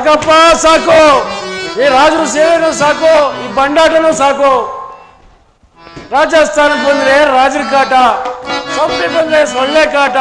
ಸಾಕಪ್ಪ ಸಾಕು, ಈ ರಾಜರು ಸೇವೆನೂ ಸಾಕು, ಈ ಬಂಡಾಟನೂ ಸಾಕು. ರಾಜಸ್ಥಾನಕ್ಕೆ ಬಂದ್ರೆ ರಾಜರ ಕಾಟ, ಸೊಪ್ಪಿ ಬಂದ್ರೆ ಸೊಳ್ಳೆ ಕಾಟ.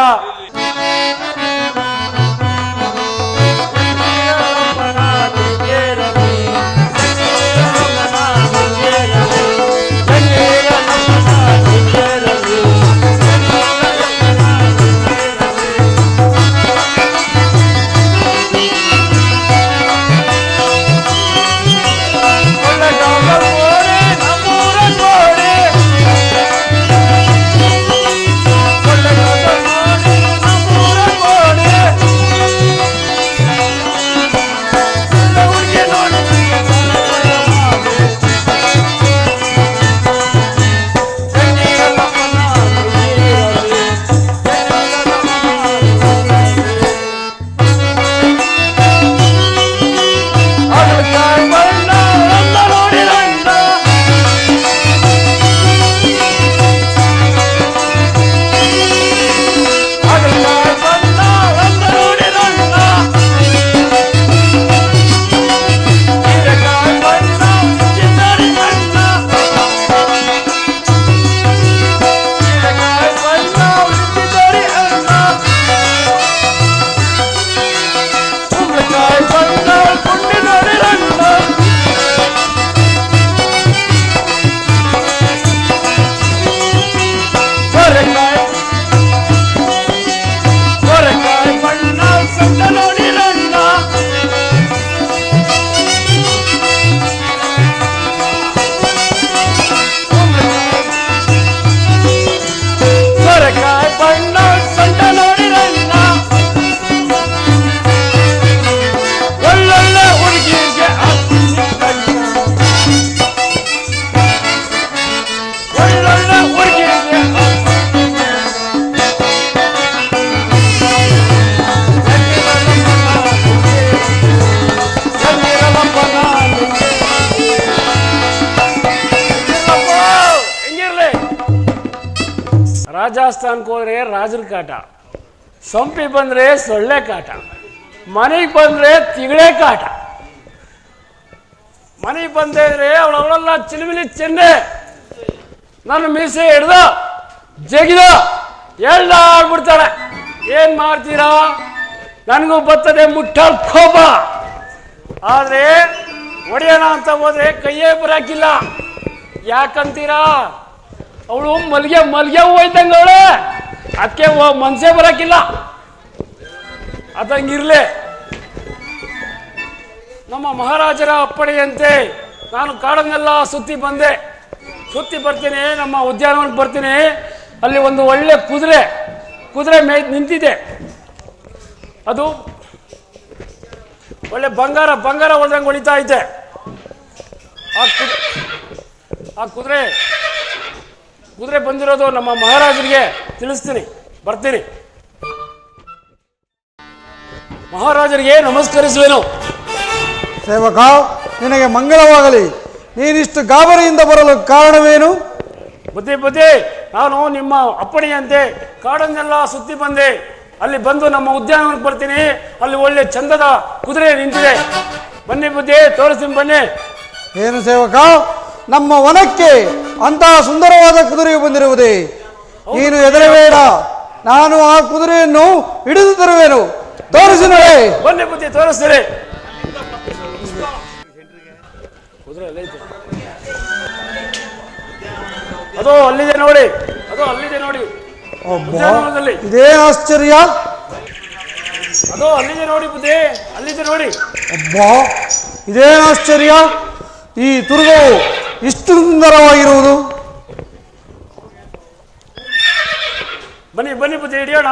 ರಾಜಸ್ಥಾನಕ್ಕೆ ಹೋದ್ರೆ ರಾಜರ ಕಾಟ, ಸೊಂಪಿ ಬಂದ್ರೆ ಸೊಳ್ಳೆ ಕಾಟ, ಮನೆಗೆ ಬಂದ್ರೆ ತಿಗಳೆ ಕಾಟ. ಮನೆಗೆ ಬಂದ್ರೆ ಅವಳೆಲ್ಲ ಚಿಲಿಮಿಲಿ ಚೆನ್ನೆ, ನನ್ನ ಮೀಸೆ ಹಿಡ್ದು ಜಗಿದ ಆಗ್ಬಿಡ್ತಾಳೆ. ಏನ್ ಮಾಡ್ತೀರಾ? ನನಗೂ ಬರ್ತದೆ ಮುಟ್ಟಾಳ್ ಕೋಪ. ಆದ್ರೆ ಹೊಡೆಯೋಣ ಅಂತ ಹೋದ್ರೆ ಕೈಯೇ ಬರಾಕಿಲ್ಲ. ಯಾಕಂತೀರಾ? ಅವಳು ಮಲ್ಗೆ ಹೂವು ಇದ್ದಂಗೆ ಅವಳೆ, ಅದಕ್ಕೆ ಮನ್ಸೇ ಬರಾಕಿಲ್ಲ. ಅದಂಗಿರ್ಲಿ, ನಮ್ಮ ಮಹಾರಾಜರ ಅಪ್ಪಣೆಯಂತೆ ನಾನು ಕಾಡನ್ನೆಲ್ಲ ಸುತ್ತಿ ಬರ್ತೀನಿ. ನಮ್ಮ ಉದ್ಯಾನವನಕ್ಕೆ ಬರ್ತೀನಿ. ಅಲ್ಲಿ ಒಂದು ಒಳ್ಳೆ ಕುದುರೆ ನಿಂತಿದೆ. ಅದು ಒಳ್ಳೆ ಬಂಗಾರ ಹೊಡೆದಂಗೆ ಹೊಡಿತಾ ಐತೆ. ಆ ಕುದುರೆ ಬಂದಿರೋದು ನಮ್ಮ ಮಹಾರಾಜರಿಗೆ ತಿಳಿಸ್ತೀನಿ. ಬರ್ತೀನಿ. ಮಹಾರಾಜರಿಗೆ ನಮಸ್ಕರಿಸುವೆನು. ಸೇವಕ, ನಿನಗೆ ಮಂಗಳವಾಗಲಿ. ನೀನಿಷ್ಟು ಗಾಬರಿಯಿಂದ ಬರಲು ಕಾರಣವೇನು? ಬುದ್ಧಿ, ನಾನು ನಿಮ್ಮ ಅಪ್ಪಣೆಯಂತೆ ಕಾಡನ್ನೆಲ್ಲ ಸುತ್ತಿ ಬಂದೆ. ಅಲ್ಲಿ ಬಂದು ನಮ್ಮ ಉದ್ಯಾನವನಕ್ಕೆ ಬರ್ತೀನಿ. ಅಲ್ಲಿ ಒಳ್ಳೆ ಚಂದದ ಕುದುರೆ ನಿಂತಿದೆ. ಬನ್ನಿ ಬುದ್ಧಿ, ತೋರಿಸ್ತೀನಿ ಬನ್ನಿ. ಏನು ಸೇವಕ, ನಮ್ಮ ವನಕ್ಕೆ ಅಂತಹ ಸುಂದರವಾದ ಕುದುರೆಯು ಬಂದಿರುವುದೇ? ನೀನು ಹೆದರಬೇಡ, ನಾನು ಆ ಕುದುರೆಯನ್ನು ಹಿಡಿದು ತರುವೆನು. ತೋರಿಸಿ ನೋಡಿ. ಬನ್ನಿ ಬುದ್ಧಿ, ತೋರಿಸ್ತೀನಿ. ಕುದುರೆ ಅದು ಅಲ್ಲಿದೆ ನೋಡಿ. ಇದೇನು ಆಶ್ಚರ್ಯ! ಅದು ಅಲ್ಲಿದೆ ನೋಡಿ ಬುದ್ಧಿ, ಅಲ್ಲಿದೆ ನೋಡಿ. ಅಬ್ಬಾ, ಇದೇನು ಆಶ್ಚರ್ಯ! ಈ ತುರ್ಗವು ಇಷ್ಟು ಸುಂದರವಾಗಿರುವುದು. ಬನ್ನಿ ಬುದ್ಧಿ, ಹಿಡಿಯೋಣ.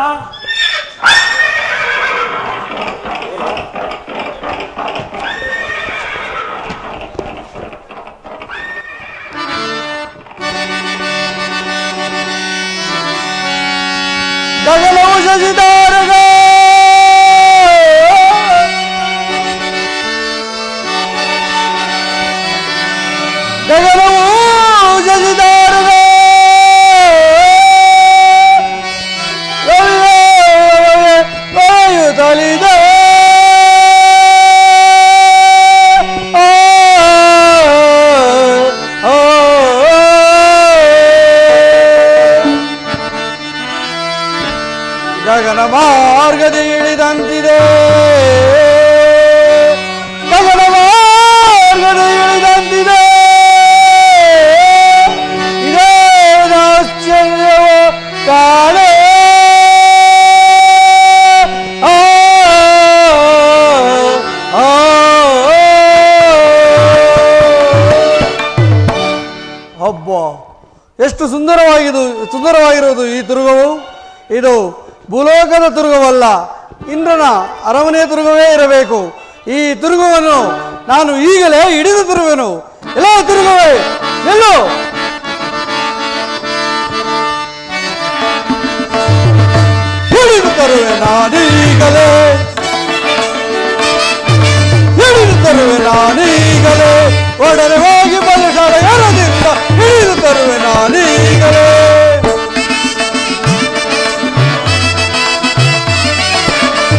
ಗಗನವು ಶಶಿಧಾರಗ, ಗಗನವು ಶಶಿಧಾರಗ, ರವಿಯೇ ಎಷ್ಟು ಸುಂದರವಾಗಿರುವುದು ಈ ತುರುಗವು. ಇದು ಭೂಲೋಕದ ತುರುಗವಲ್ಲ, ಇಂದ್ರನ ಅರಮನೆಯ ತುರುಗವೇ ಇರಬೇಕು. ಈ ತುರುಗವನ್ನು ನಾನು ಈಗಲೇ ಹಿಡಿದು ತರುವೆನು. ಎಲ್ಲ ತುರುಗವೇ ಎಲ್ಲೋ ಹಿಡಿದು ತರುವೆ ನಾನೀಗಲೇ, ಹಿಡಿದು ತರುವೆ ನಾನೀಗಲೇ, ಒಡನೆ ಹೋಗಿ ಬಲಶಾಲ ಎರದಿಂದ ಹಿಡಿದು ತರುವೆ ನಾನೀಗಲೇ.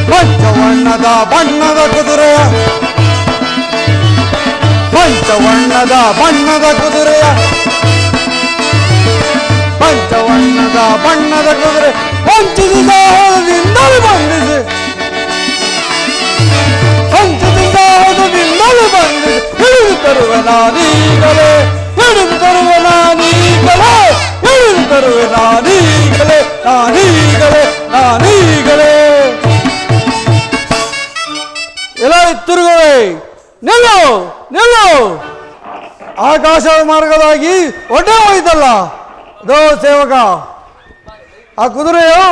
ಪಂಚವರ್ಣದ ಬಣ್ಣದ ಕುದುರೆಯ, ಪಂಚವರ್ಣದ ಬಣ್ಣದ ಕುದುರೆಯ, ಪಂಚವರ್ಣದ ಬಣ್ಣದ ಕುದುರೆ ಪಂಚದಿಂದ ಹೋದದಿಂದಲೂ ಬಂದಿದೆ, ಪಂಚದಿಂದ ಹೋದದಿಂದಲೂ ಬಂದಿದೆ. ಹಿಡಿದು ತರುವೆ ನಾನೀಗಲೇ, ಹಿಡಿದು ತರುವೆ ನಾನೀಗಲೇ, ಹಿಡಿದು ತರುವೆ ನಾನೀಗಲೇ, ನಾನೀಗಲೇ, ನಾನೀಗಲೇ. ಎಲ್ಲ ತಿರುಗುವೆ, ನಿಲ್ಲು ನಿಲ್ಲು. ಆಕಾಶ ಮಾರ್ಗದಾಗಿ ಒಡ್ಡೆ ಹೋಯ್ತಲ್ಲ ದೋ ಸೇವಕ, ಆ ಕುದುರೆಯು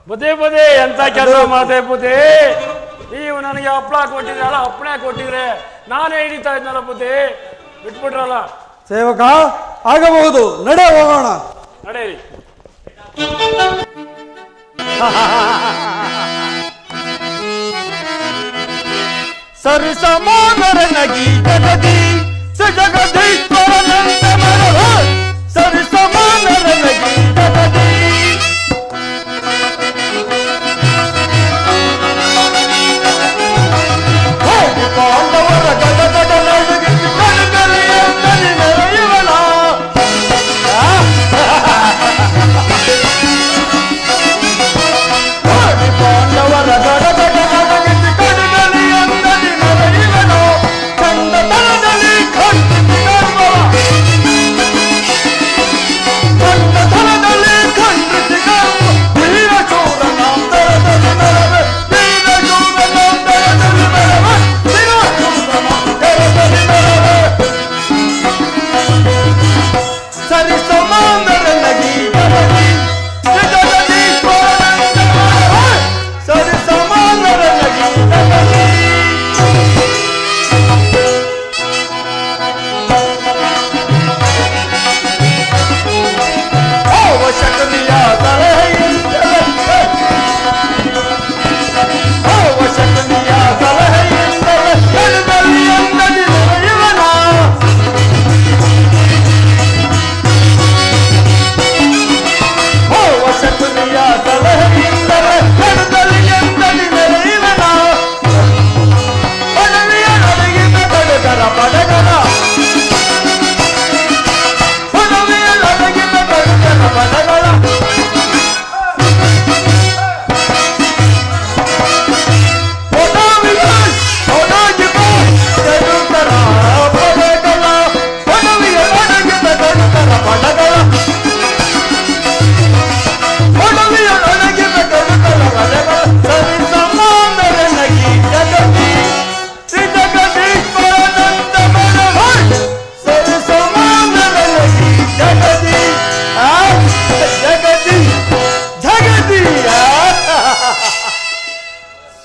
ಬುದ್ಧಿ ಬುದ್ಧಿ ಎಂತ ಕೆಲಸ ಮಾಡ್ದೆ ಬುದ್ಧಿ. ನೀವು ನನಗೆ ಹಪ್ಪಳ ಕೊಟ್ಟಿದ್ರಲ್ಲ, ಹಪ್ಪಳ ಕೊಟ್ಟಿದ್ರೆ ನಾನೇ ಹಿಡಿತಾ ಇದ್ನಲ್ಲ ಬುದ್ಧಿ, ಬಿಟ್ಬಿಟ್ರಲ್ಲ. ಸೇವಕ ಆಗಬಹುದು, ನಡೆ ಹೋಗೋಣ. ನಡೆಯಿರಿ. ಸರಿ ಸಮಾನರ ನಗಿ ಜಗದಿ ಜಗದೀಶ್ವರನಂತ ಮರವ, ಸರಿ ಸಮಾನರ ನಗಿ ಜಗದಿ. ಪಾಂಡವರ ಗದ ಗದ ನಡುಗಿಸಿ ಕಣಗಲಿಯಂತಲಿ ನೆರೆಯುವನ. ಪಾಂಡವರ ಗದ ಗದ ನಡುಗಿಸಿ ಕಣಗಲಿಯಂತಲಿ ನೆರೆಯುವನ. ಚಂಡತನದಲ್ಲಿ ಖಂಡಿಸಿ ಗರ್ವ, ಚಂಡತನದಲ್ಲಿ ಖಂಡಿಸಿ ಗರ್ವ. ವೀರ ಶೂರ ನಾಮದಲ್ಲಿ ಮೆರವೆ, ವೀರ ಶೂರ ನಾಮದಲ್ಲಿ ಮೆರವೆ, ವೀರ ಶೂರ ನಾಮದಲ್ಲಿ ಮೆರವೆ. ಸರಿ ಸಮಾನರ ನಗಿ ಜಗದಿ ಜಗದೀಶ್ವರನಂತ ಮರವೆ, ಸರಿ ಸಮಾನರ ನಗಿ ಜಗದಿ. ಅವಶ್ಯಕತೆಯ ಸಲಹೆಯಿಂದಲೇ, ಅವಶ್ಯಕತೆಯ ಸಲಹೆಯಿಂದಲೇ ಎಡದಲ್ಲಿ ಎಂದದಿ ನೆರೆಯುವನ. ಅವಶ್ಯಕತೆಯ ಸಲಹೆಯಿಂದಲೇ ಎಡದಲ್ಲಿ ಎಂದದಿ ನೆರೆಯುವನ. ಪದವಿಯ ನಡಗಿದ ಕಡಗರ ಪಡಗರ, ಪದವಿಯ ನಡಗಿದ ಕಡಗರ ಪಡಗರ. ಪದವಿಯ ಒಡಗಿದ ಕಡುಕರ ಪಡಗರ, ಪದವಿಯ ನಡಗಿದ ಕಡುಕರ ಪಡಗರ, ಪದವಿಯ ನಡಗಿದ ಕಡುಕರ ಪಡಗರ. ಸರಿ ಸಮಾನರ ನಗಿ ಜಗದಿ ಜಗದೀಶ್ವರನಂತ ಮರವ, ಸರಿ ಸಮಾನರ ನಗಿ ಜಗದಿ. ಜಗದಿ ಜಗದಿ.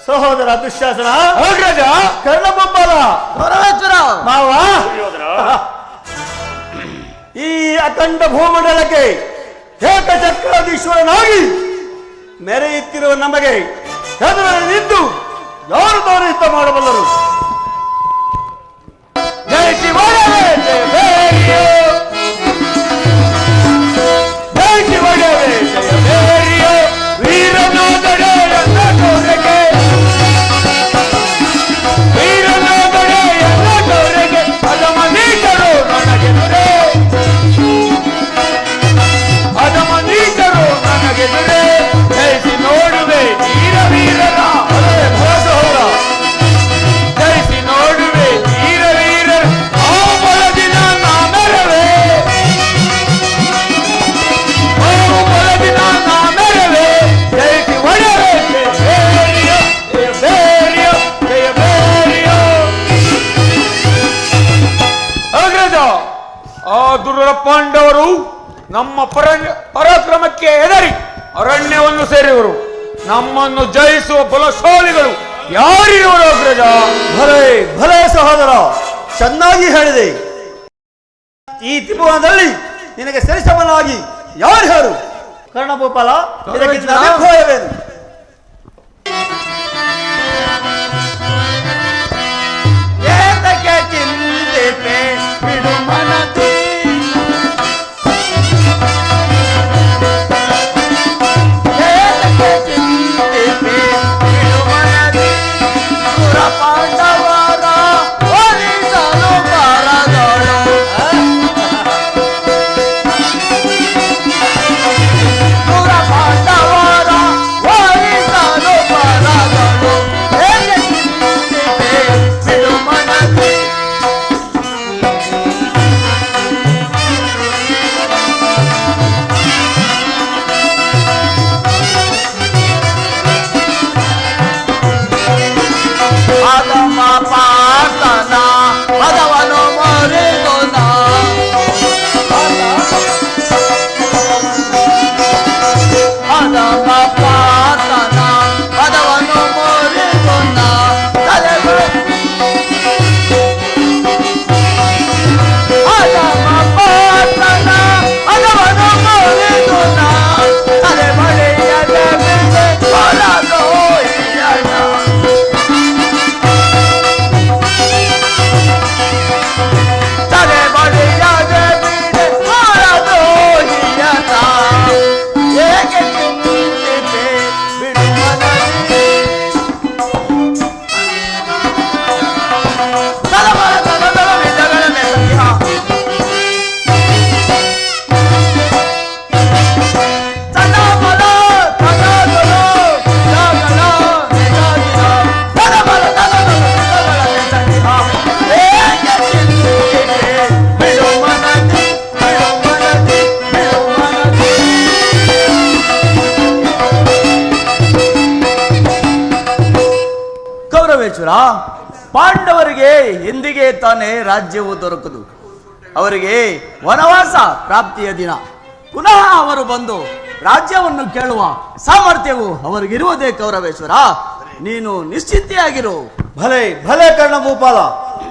ಸಹೋದರ ದುಶ್ಯಾಸನ, ಅಗ್ರಜ ಕರ್ಣಬೊಬ್ಬಲ, ಮಾವ, ಈ ಅಖಂಡ ಭೂಮಂಡಲಕ್ಕೆ ಏಕಚಕ್ರಾಧೀಶ್ವರನಾಗಿ ಮೆರೆಯುತ್ತಿರುವ ನಮಗೆ ಎದುರಲ್ಲಿ ನಿಂತು ಯಾರು ತೋರಿಸ್ತ ಮಾಡಬಲ್ಲರು? ಜಯ ಶಿವಯವೇ ಜಯ ಬೇರಿಯೋ, ಜಯ ಶಿವಯವೇ ಜಯ ಬೇರಿಯೋ. ವೀರನಾದಡೆ ಎಲ್ಲ ತೋರೆಗೆ, ವೀರನಾದಡೆ ಎಲ್ಲ ತೋರೆಗೆ. ಅದಮನೀಕರು ನನಗೆದುರೇ, ಅದಮನೀಕರು ನನಗೆದುರೇ. ಜಯಿಸಿ ನೋಡುವೆ ವೀರ ವೀರನ. ಅದೇ ಭರಸೋರ ಪಾಂಡವರು ನಮ್ಮ ಪರಾಕ್ರಮಕ್ಕೆ ಹೆದರಿ ಅರಣ್ಯವನ್ನು ಸೇರಿದರು. ನಮ್ಮನ್ನು ಜಯಿಸುವ ಬಲಶಾಲಿಗಳು ಯಾರಿರುವರು ಅಗ್ರಜ? ಭಲೆ ಭಲೆ ಸಹೋದರ, ಚೆನ್ನಾಗಿ ಹೇಳಿದೆ. ಈ ತ್ರಿಭುವನದಲ್ಲಿ ನಿನಗೆ ಸರಿಸಮನಾಗಿ ಯಾರು ಹೇಳು? ಕರ್ಣಭೂಪಾಲ, ಇದಕ್ಕೆ ನಿನ್ನ ಅಭಿಪ್ರಾಯವೇನು? ಏತಕ್ಕೆ ಚಿಂತಿಪೆ ಬಿಡು ಮನದಿ, ಏತಕ್ಕೆ ಚಿಂತಿಪೆ ಬಿಡು ಮನದಿ, ಸುರ ಪಾಂಡವರ ಒಲಿಸಲು ಬಾರದಳು. ಸುರ ಪಾಂಡವರ ಒಲಿಸಲು ಬಾರದಳು. ಏಕೆ ಚಿಂತಿಪೆ ಬಿಡು ಮನದಿ. ಅದಮ ಪಾತನ ಪದವನು ಮರೆತನ, ಅದಮ ಪಾತನ ಪದವನು ಮರೆತನ, ಅದಮ ಪಾತನ ಪದವನು ಮರೆತನ, ತಲೆ ಮಳೆಯದ ಮೇಲೆ ಹೊರದೋ ಇಯನ. ತಲೆ ಬಳಿಯಾದ ಬಿಡೆ ಮಾಡದು ಹಿಯನ, ಹೇಗೆ ಚಿಂತಿಪೆ ಬಿಡು ಮನದಿ. ತಲಬಲ ತಲಬಲ ವಿಧಗಳ ಮೆಸಗಿಹ, ತಲಬಲ ತಲಬಲ ವಿಧಗಳ ಮೆಸಗಿಹ, ತಲಬಲ ತಲಬಲ ವಿಧಗಳ ಮೆಸಗಿಹ, ಹೇಗೆ ಚಿಂತಿಪೆ ಬಿಡು ಮನದಿ, ಬಿಡು ಮನದಿ, ಬಿಡು ಮನದಿ. ಕೌರವೇಶ್ವರ, ಪಾಂಡವರಿಗೆ ಎಂದಿಗೆ ತಾನೇ ರಾಜ್ಯವು ದೊರಕದು. ಅವರಿಗೆ ವನವಾಸ ಪ್ರಾಪ್ತಿಯ ದಿನ. ಪುನಃ ಅವರು ಬಂದು ರಾಜ್ಯವನ್ನು ಕೇಳುವ ಸಾಮರ್ಥ್ಯವು ಅವರಿಗಿರುವುದೇ. ಕೌರವೇಶ್ವರ, ನೀನು ನಿಶ್ಚಿಂತೆಯಾಗಿರು. ಭಲೆ ಭಲೆ ಕರ್ಣಭೂಪಾಲ,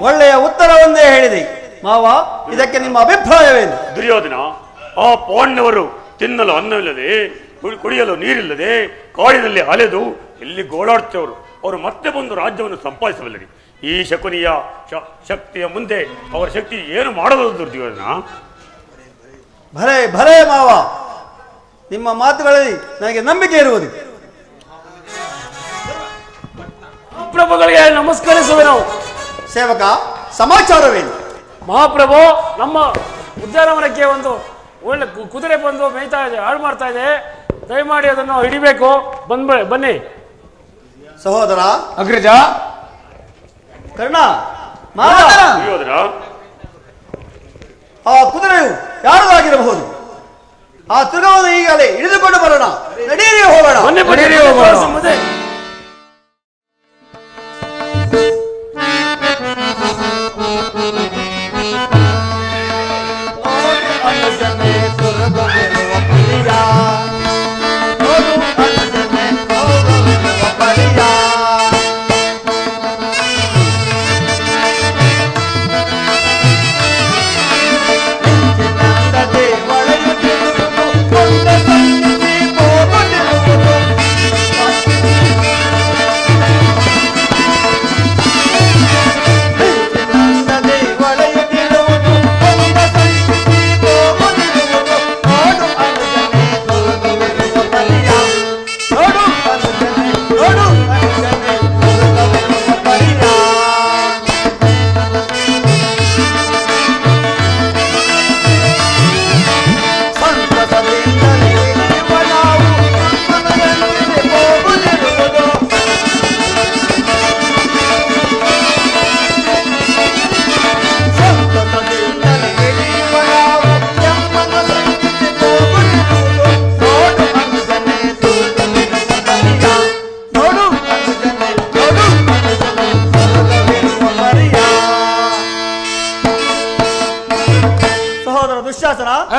ಒಳ್ಳೆಯ ಉತ್ತರವೊಂದೇ ಹೇಳಿದೆ. ಮಾವ, ಇದಕ್ಕೆ ನಿಮ್ಮ ಅಭಿಪ್ರಾಯವೇನು? ದುರ್ಯೋಧನ, ಆ ಪಾಂಡವರು ತಿನ್ನಲು ಅನ್ನವಿಲ್ಲದೆ, ಕುಡಿಯಲು ನೀರಿಲ್ಲದೆ, ಕಾಡಿನಲ್ಲಿ ಅಲೆದು ಎಲ್ಲಿ ಗೋಳಾಡ್ತೇವರು. ಅವರು ಮತ್ತೆ ಬಂದು ರಾಜ್ಯವನ್ನು ಸಂಪಾದಿಸಬಲ್ಲರಿ. ಈ ಶಕುನಿಯ ಶಕ್ತಿಯ ಮುಂದೆ ಅವರ ಶಕ್ತಿ ಏನು ಮಾಡಬಹುದು ದುರ್ಯೋಧನ? ಭಲೆ ಭಲೆ ಮಾವ, ನಿಮ್ಮ ಮಾತುಗಳಲ್ಲಿ ನನಗೆ ನಂಬಿಕೆ ಇರುವುದು. ಪ್ರಭುಗಳಿಗೆ ನಮಸ್ಕರಿಸುವೆನು. ಸೇವಕ, ಸಮಾಚಾರವೇನು? ಮಹಾಪ್ರಭು, ನಮ್ಮ ಉದ್ಯಾನವನಕ್ಕೆ ಒಂದು ಒಳ್ಳೆ ಕುದುರೆ ಬಂದು ಮೇಯ್ತಾ ಇದೆ, ಹಾಳು ಮಾಡ್ತಾ ಇದೆ. ದಯಮಾಡಿ ಅದನ್ನು ಹಿಡಿಬೇಕು. ಬನ್ನಿ ಸಹೋದರ ಅಗ್ರಜ, ಕರ್ಣ, ಮಾವ, ದುರ್ಯೋಧನ, ಆ ಕುದುರೆಯು ಯಾರದಾಗಿರಬಹುದು? ಆ ತೃಗವನ್ನು ಈಗಲೇ ಹಿಡಿದುಕೊಂಡು ಬರೋಣ. ನಡೀರಿ ಹೋಗೋಣ. ಬನ್ನಿ ಹೋಗೋಣ.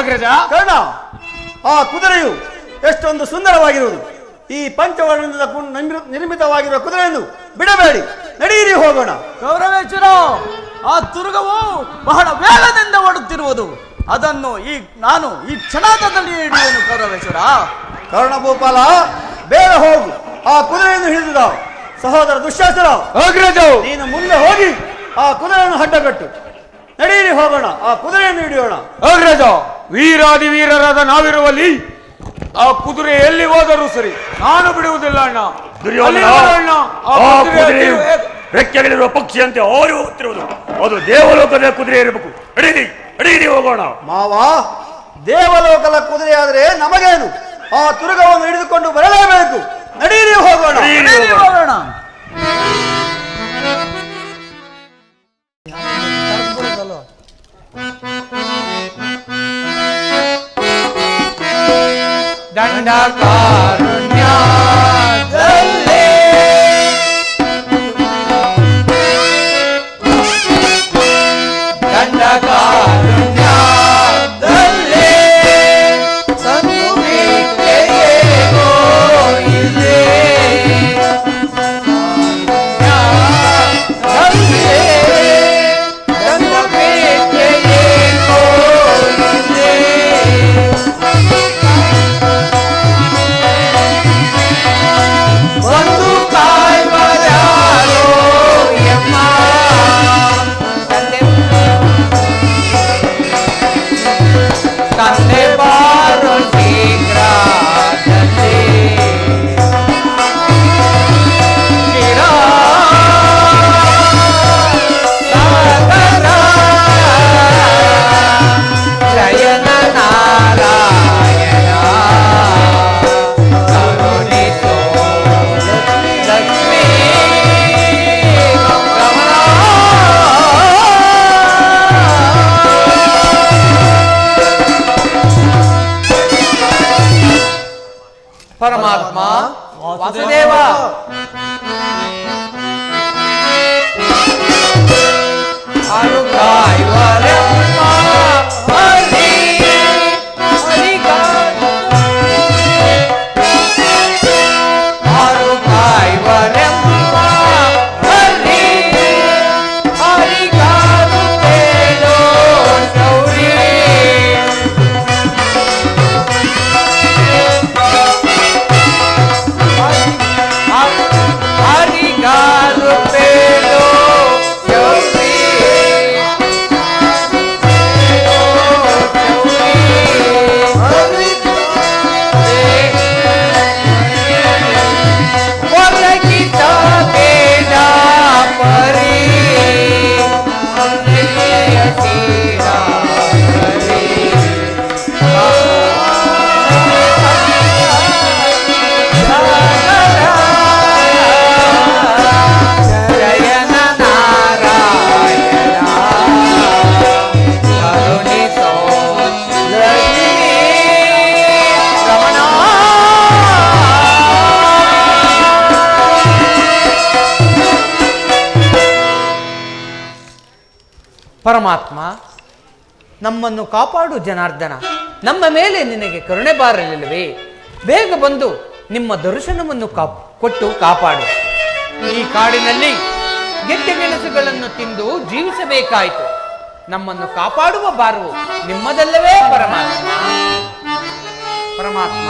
ಅಗ್ರಜ. ಕರ್ಣ, ಆ ಕುದುರೆಯು ಎಷ್ಟೊಂದು ಸುಂದರವಾಗಿರುವುದು. ಈ ಪಂಚವರ್ಣದಿಂದ ನಿರ್ಮಿತವಾಗಿರುವ ಕುದುರೆಯನ್ನು ಬಿಡಬೇಡಿ, ನಡೆಯಿರಿ ಹೋಗೋಣ. ಗೌರವೇಶ್ವರ, ಆ ತುರುಗವು ಬಹಳ ವೇಗದಿಂದ ಓಡುತ್ತಿರುವುದು. ಅದನ್ನು ನಾನು ಈ ಕ್ಷಣದಲ್ಲಿ ಹಿಡಿಯುವೆನು ಗೌರವೇಶ್ವರ. ಕರ್ಣಭೂಪಾಲ, ಬೇಗ ಹೋಗು, ಆ ಕುದುರೆಯನ್ನು ಹಿಡಿದ. ಸಹೋದರ ದುಶ್ಯಾಸನ, ಅಗ್ರಜ, ನೀನು ಮುಂದೆ ಹೋಗಿ ಆ ಕುದುರೆಯನ್ನು ಅಡ್ಡಗಟ್ಟು. ನಡೆಯಿರಿ ಹೋಗೋಣ, ಆ ಕುದುರೆಯನ್ನು ಹಿಡಿಯೋಣ. ಅಗ್ರಜ, ವೀರಾದಿ ವೀರರಾದ ನಾವಿರುವಲ್ಲಿ ಆ ಕುದುರೆ ಎಲ್ಲಿ ಹೋದರೂ ಸರಿ, ನಾನು ಬಿಡುವುದಿಲ್ಲ ಅಣ್ಣ. ದುರ್ಯೋಧನ, ಅಣ್ಣ, ಆ ಆ ಕುದುರೆ ಕುದುರೆಯು ರೆಕ್ಕೆಗಳಿರುವ ಪಕ್ಷಿಯಂತೆ ಹಾರಿ ಹೋಗುತ್ತಿರುವುದು. ಅದು ದೇವಲೋಕದ ಕುದುರೆ ಇರಬೇಕು. ಅಡಿಯಿರಿ ಹೋಗೋಣ. ಮಾವ, ದೇವಲೋಕದ ಕುದುರೆ ಆದರೆ ನಮಗೇನು? ಆ ತುರುಗವನ್ನು ಹಿಡಿದುಕೊಂಡು ಬರಲೇಬೇಕು. ನಡೆಯಿರಿ ಹೋಗೋಣ. ನಡೆಯಿರಿ ಹೋಗೋಣ. ದಂಡಕಾರುಣ್ಯದಲ್ಲಿ ದಂಡಕಾರುಣ್ಯದಲ್ಲಿ ಸನ್ನುಮಿತೆಯೇಗೋ ಇಲ್ಲಿ ದಂಡಮಿತೆಯೇಗೋ ಇಲ್ಲಿ ಒಂದು ಕಾಯ್ವರ್ಯಾರೋ ಎಮ್ಮ ತಂದೆ ಬಾರೋ ಶೀಘ್ರದಲ್ಲಿ ಸಾಗರ ಜಯನ ನಾರಾಯಣ ಕರುಣಿಸೋ ಲಕ್ಷ್ಮೀ ರಮಣ. ಪರಮಾತ್ಮ ವಾಸುದೇವ, ಕಾಯುವರೆಮ್ಮ ಹರಿ ಆರು ಕಾಯುವರೆಮ್ಮ ಹರಿ ಹರಿಗಾರು ತೇಲೋ ಶೌರಿ ಹರಿಗಾರು ತೇಲೋ ಶೌರಿ ಒದಗಿತ ಬೇಡ ಪರಿ ತೀರ ಹರಿ ಜಯನ ನಾರಾಯಣ ಕರುಣಿಸೋ ಲಕ್ಷ್ಮೀ ರಮಣ. ಪರಮಾತ್ಮ, ನಮ್ಮನ್ನು ಕಾಪಾಡು ಜನಾರ್ದನ. ನಮ್ಮ ಮೇಲೆ ನಿನಗೆ ಕರುಣೆ ಬಾರಲಿಲ್ಲವೇ? ಬೇಗ ಬಂದು ನಿಮ್ಮ ದರ್ಶನವನ್ನು ಕೊಟ್ಟು ಕಾಪಾಡು. ಈ ಕಾಡಿನಲ್ಲಿ ಗೆಡ್ಡೆ ಗೆಣಸುಗಳನ್ನು ತಿಂದು ಜೀವಿಸಬೇಕಾಯಿತು. ನಮ್ಮನ್ನು ಕಾಪಾಡುವ ಭಾರವು ನಿಮ್ಮದಲ್ಲವೇ ಪರಮಾತ್ಮ. ಪರಮಾತ್ಮ,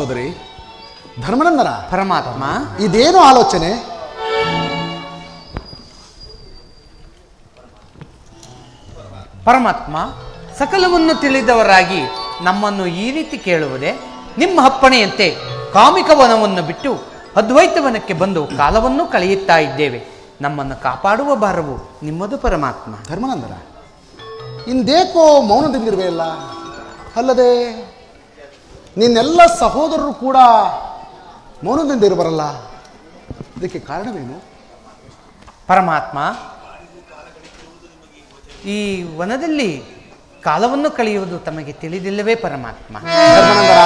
ಸಹೋದರಿ ಧರ್ಮನಂದನ, ಪರಮಾತ್ಮ. ಇದೇನು ಆಲೋಚನೆ? ಪರಮಾತ್ಮ, ಸಕಲವನ್ನು ತಿಳಿದವರಾಗಿ ನಮ್ಮನ್ನು ಈ ರೀತಿ ಕೇಳುವುದೇ? ನಿಮ್ಮ ಅಪ್ಪಣೆಯಂತೆ ಕಾಮಿಕ ವನವನ್ನು ಬಿಟ್ಟು ಅದ್ವೈತವನಕ್ಕೆ ಬಂದು ಕಾಲವನ್ನು ಕಳೆಯುತ್ತಾ ಇದ್ದೇವೆ. ನಮ್ಮನ್ನು ಕಾಪಾಡುವ ಭಾರವು ನಿಮ್ಮದು ಪರಮಾತ್ಮ. ಧರ್ಮನಂದನ, ಇಂದೇಕೋ ಮೌನದಿಂದಿರುವೆಯಲ್ಲ? ಅಲ್ಲದೆ ನಿನ್ನೆಲ್ಲ ಸಹೋದರರು ಕೂಡ ಮೌನದಿಂದ ಇರುವರಲ್ಲ, ಇದಕ್ಕೆ ಕಾರಣವೇನು? ಪರಮಾತ್ಮ, ಈ ವನದಲ್ಲಿ ಕಾಲವನ್ನು ಕಳೆಯುವುದು ತಮಗೆ ತಿಳಿದಿಲ್ಲವೇ ಪರಮಾತ್ಮ? ಧರ್ಮನಂದನ,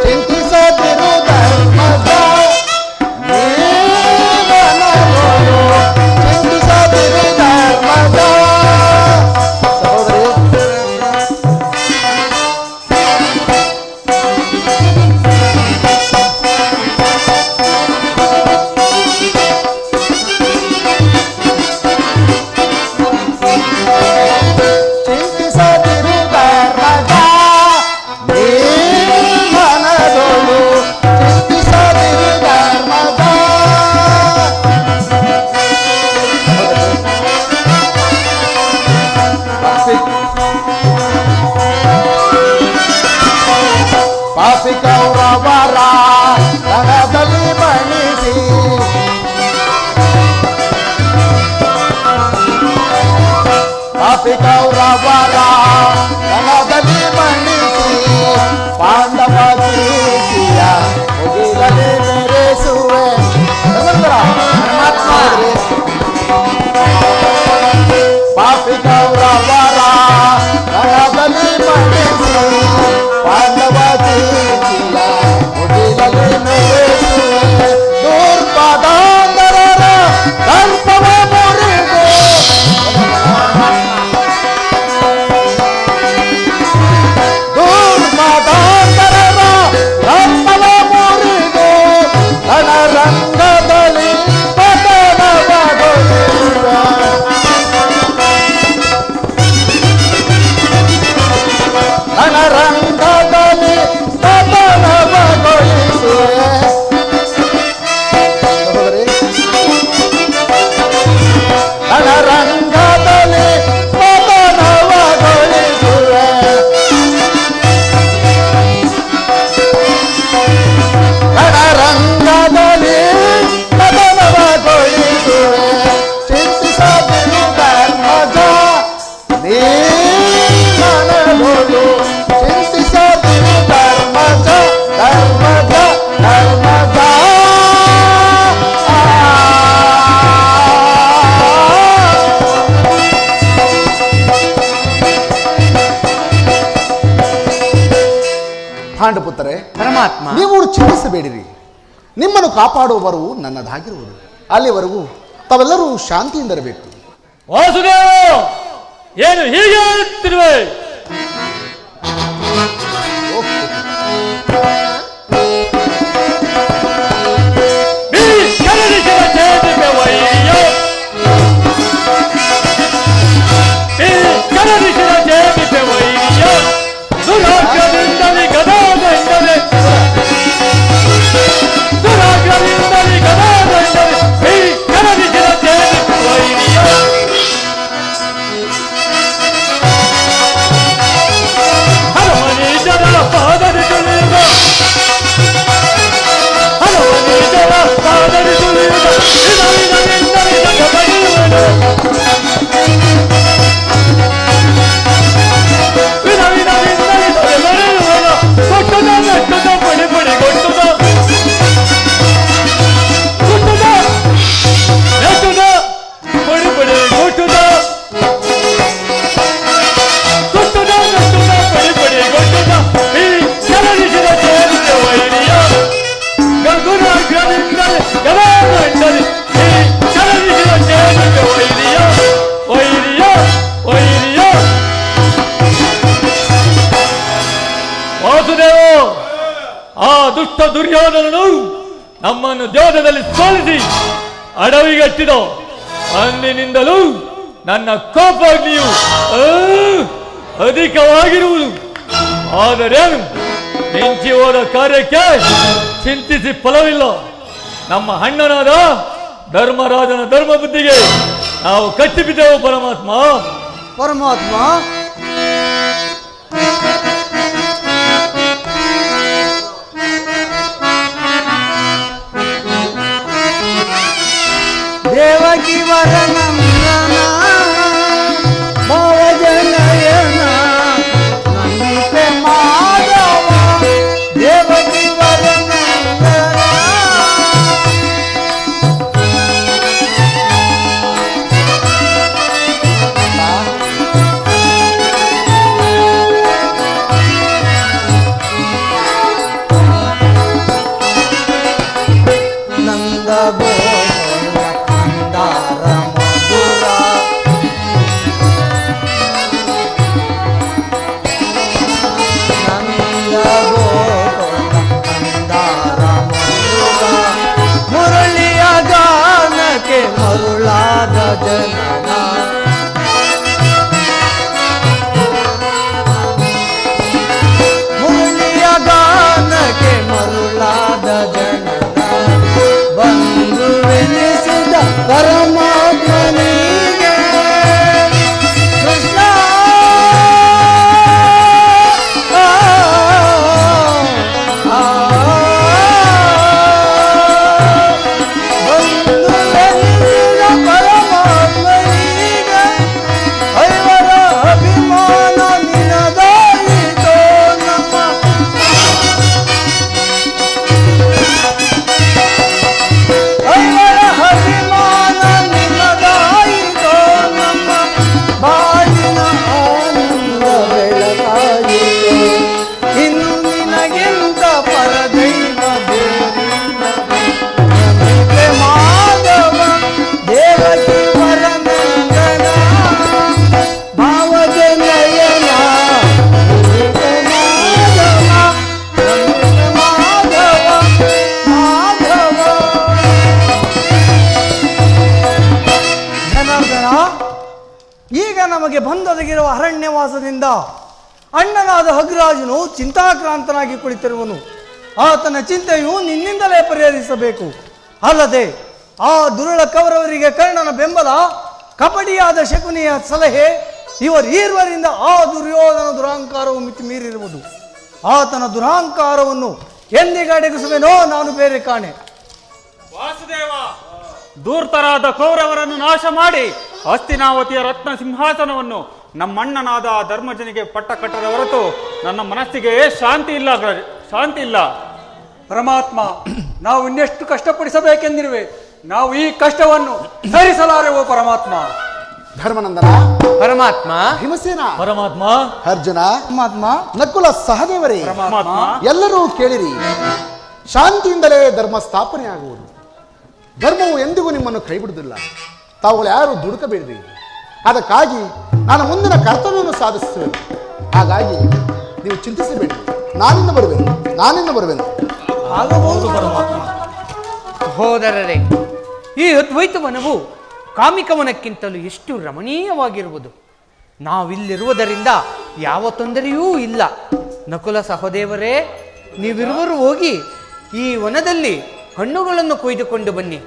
ಚಿಂತಿಸದಿರು ಧರ್ಮದ ಜೀವನವನ್ನು, ಚಿಂತಿಸದಿರು ಧರ್ಮದ ಸಹೋದರಿ. ಚಿಂತಿಸದಿರು ಧರ್ಮದ ಜೀವನದೊಳು, ಚಿಂತಿಸದಿರು ಧರ್ಮದ ಪಾಪಿ ಕೌರವರ ರಣದಲ್ಲಿ ಮಣಿಸಿ, ಪಾಪಿ ಕೌರವರ ರಣದಲ್ಲಿ ಮಣಿಸಿ, ಪಾಂಡವ ಪ್ರೀತಿಯ ಮುಗಿಲಲ್ಲಿ ಮೆರೆಸುವೆ. ಪಾಪಿ ಕೌರವರ ರಣದಲ್ಲಿ ಮಣಿಸಿ, ಪಾಂಡವ ಪ್ರೀತಿಯ ಮುಗಿಲಲ್ಲಿ ಮೆರೆಸುವೆ. ದುರ್ಪದಾಂಧರರ ದರ್ಪವ ಮುರಿದು, ದುರ್ಮದಾಂಧರರ ದರ್ಪವ ಮುರಿದು, ರಣರಂಗದಲ್ಲಿ ಪತನವಗೊಳಿಸುವೆ. ರಣರಂಗದಲ್ಲಿ ಪತನವಗೊಳಿಸುವೆ. ಸಹೋದರಿ, ರಣರಂಗದಲ್ಲಿ ಪತನವಗೊಳಿಸುವೆ. ರಣರಂಗದಲ್ಲಿ ಪತನವಗೊಳಿಸುವೆ. ಚಿಂತಿಸದಿರು ಧರ್ಮಜ ನೀ ಮನದೊಳು, ಚಿಂತಿಸದಿರು ಧರ್ಮಜ ಧರ್ಮಜ ಧರ್ಮಜ. ಪಾಂಡುಪುತ್ರರೇ, ಪರಮಾತ್ಮ, ನೀವು ಚಿಂತಿಸಬೇಡಿರಿ. ನಿಮ್ಮನ್ನು ಕಾಪಾಡುವವರು ನನ್ನದಾಗಿರುವುದು. ಅಲ್ಲಿವರೆಗೂ ತಾವೆಲ್ಲರೂ ಶಾಂತಿಯಿಂದಿರಬೇಕು. ವಾಸುದೇವ, ಏನು ಹೀಗೆ ಹೇಳ್ತಿರುವೆ? ಈ ಕರಡಿಸಿದ ಚೇತಕ್ಕೆ ವೈರ್ಯ, ಈ ಕರಡಿಸಿದ ಚೇತಕ್ಕೆ ವೈರ್ಯ, ದುರಾಗ್ರದಿಂದಲೇ ಗದಾದಂಡನೆ, ದುರಾಗ್ರದಿಂದಲೇ ಗದಾದಂಡನೆ, ಈ ಕರಡಿಸಿದ ಚೇತಕ್ಕೆ ವೈರ್ಯ. ಹನುಮನೀಜರ ಪಾದರಿ ತುಳಿಯುವ, ಹನುಮನೀಜರ ಪಾದರಿ ತುಳಿಯುವ, ಇದರಿಂದಲೇ ಜಗಬಡಿಯುವನು, ಇದರಿಂದಲೇ ಜಗಬಡಿಯುವನು. ಕೊಟ್ಟದ ನೆಟ್ಟದ ಪಡಿ ಪಡಿ ಕೊಟ್ಟದ, ಕೊಟ್ಟದ ನೆಟ್ಟದ ಪಡಿ ಪಡಿ ಕೊಟ್ಟದ, ಕೊಟ್ಟದ ನೆಟ್ಟದ ಪಡಿ ಪಡಿ ಕೊಟ್ಟದ. ಈ ಕರಡಿಸಿದ ಚೇತಕ್ಕೆ ವೈರ್ಯ, ಗಂಗುರಾಗ್ರದಿಂದಲೇ ಗದಾದಂಡನೆ, ಈ ಕರಡಿಸಿದ ಚೇತಕ್ಕೆ ವೈರ್ಯ, ವೈರ್ಯ, ವೈರ್ಯ. ವಾಸುದೇವ, ಆ ದುಷ್ಟ ದುರ್ಯೋಧನನು ನಮ್ಮನ್ನು ದೇವದಲ್ಲಿ ಸೋಲಿಸಿ ಅಡವಿಗಟ್ಟಿದ ಅಂದಿನಿಂದಲೂ ನನ್ನ ಕೋಪಾಗ್ನಿಯು ಅಧಿಕವಾಗಿರುವುದು. ಆದರೇನು ಮಿಂಚಿ ಹೋದ ಕಾರ್ಯಕ್ಕೆ ಚಿಂತಿಸಿ ಫಲವಿಲ್ಲ. ನಮ್ಮ ಅಣ್ಣನಾದ ಧರ್ಮರಾಜನ ಧರ್ಮ ಬುದ್ಧಿಗೆ ನಾವು ಕಟ್ಟಿಬಿದ್ದೆವು ಪರಮಾತ್ಮ. ಪರಮಾತ್ಮ ದೇವಕಿ ವರನಂದನ ಭಾವಜನಯನ ನಂದಿತೆ ಮಾಧವ ದೇವಕಿ ವರನಂದನ ನಂದ ಮರುಳಾದ ಜನನ ಮುರಳಿಯ ಗಾನಕ್ಕೆ ಮರುಳಾದ ಜನನ ಬಂದು ಎನಿಸಿದ ಪರಮಾತ್ಮನಿಗೆ ಕೃಷ್ಣ ನಮಗೆ ಬಂದೊದಗಿರುವ ಅರಣ್ಯವಾಸದಿಂದ ಅಣ್ಣನಾದ ಹಗ್ರಾಜನು ಚಿಂತಾಕ್ರಾಂತನಾಗಿ ಕುಳಿತಿರುವನು. ಆತನ ಚಿಂತೆಯು ನಿನ್ನಿಂದಲೇ ಪರಿಹರಿಸಬೇಕು. ಅಲ್ಲದೆ ಆ ದುರುಳ ಕೌರವರಿಗೆ ಕರ್ಣನ ಬೆಂಬಲ, ಕಪಟಿಯಾದ ಶಕುನಿಯ ಸಲಹೆ, ಇವರೀರ್ವರಿಂದ ಆ ದುರ್ಯೋಧನ ದುರಹಂಕಾರವು ಮಿತಿ ಮೀರಿರುವುದು. ಆತನ ದುರಹಂಕಾರವನ್ನು ಎಂದಿಗೆ ಅಡಗಿಸುವೆನೋ ನಾನು ಬೇರೆ ಕಾಣೆ. ವಾಸುದೇವ, ಧೂರ್ತರಾದ ಕೌರವರನ್ನು ನಾಶ ಮಾಡಿ ಹಸ್ತಿನಾವತಿಯ ರತ್ನ ಸಿಂಹಾಸನವನ್ನು ನಮ್ಮಣ್ಣನಾದ ಧರ್ಮಜನಿಗೆ ಪಟ್ಟ ಕಟ್ಟದ ಹೊರತು ನನ್ನ ಮನಸ್ಸಿಗೆ ಶಾಂತಿ ಇಲ್ಲ. ಪರಮಾತ್ಮ, ನಾವು ಇನ್ನೆಷ್ಟು ಕಷ್ಟಪಡಿಸಬೇಕೆಂದಿರುವೆ. ನಾವು ಈ ಕಷ್ಟವನ್ನು ಸರಿಸಲಾರೆವು ಪರಮಾತ್ಮ. ಧರ್ಮನಂದನ ಪರಮಾತ್ಮ, ಭೀಮಸೇನ ಪರಮಾತ್ಮ, ಅರ್ಜುನ ಪರಮಾತ್ಮ, ನಕುಲ ಸಹದೇವರೇ, ಪರಮಾತ್ಮ, ಎಲ್ಲರೂ ಕೇಳಿರಿ. ಶಾಂತಿಯಿಂದಲೇ ಧರ್ಮ ಸ್ಥಾಪನೆಯಾಗುವುದು. ಧರ್ಮವು ಎಂದಿಗೂ ನಿಮ್ಮನ್ನು ಕೈ ಬಿಡುವುದಿಲ್ಲ. ತಾವುಗಳು ಯಾರು ದುಡುಕಬೇಡಿರಿ. ಅದಕ್ಕಾಗಿ ನಾನು ಮುಂದಿನ ಕರ್ತವ್ಯವನ್ನು ಸಾಧಿಸುತ್ತೇನೆ. ಹಾಗಾಗಿ ನೀವು ಚಿಂತಿಸಬೇಡಿ. ನಾನಿಂದ ಬರುವೆನು. ಸಹೋದರರೇ, ಈ ಅದ್ವೈತವನವು ಕಾಮಿಕವನಕ್ಕಿಂತಲೂ ಎಷ್ಟು ರಮಣೀಯವಾಗಿರುವುದು. ನಾವಿಲ್ಲಿರುವುದರಿಂದ ಯಾವ ತೊಂದರೆಯೂ ಇಲ್ಲ. ನಕುಲ ಸಹೋದರರೇ, ನೀವಿರುವರು ಹೋಗಿ ಈ ವನದಲ್ಲಿ ಹಣ್ಣುಗಳನ್ನು ಕೊಯ್ದುಕೊಂಡು ಬನ್ನಿ.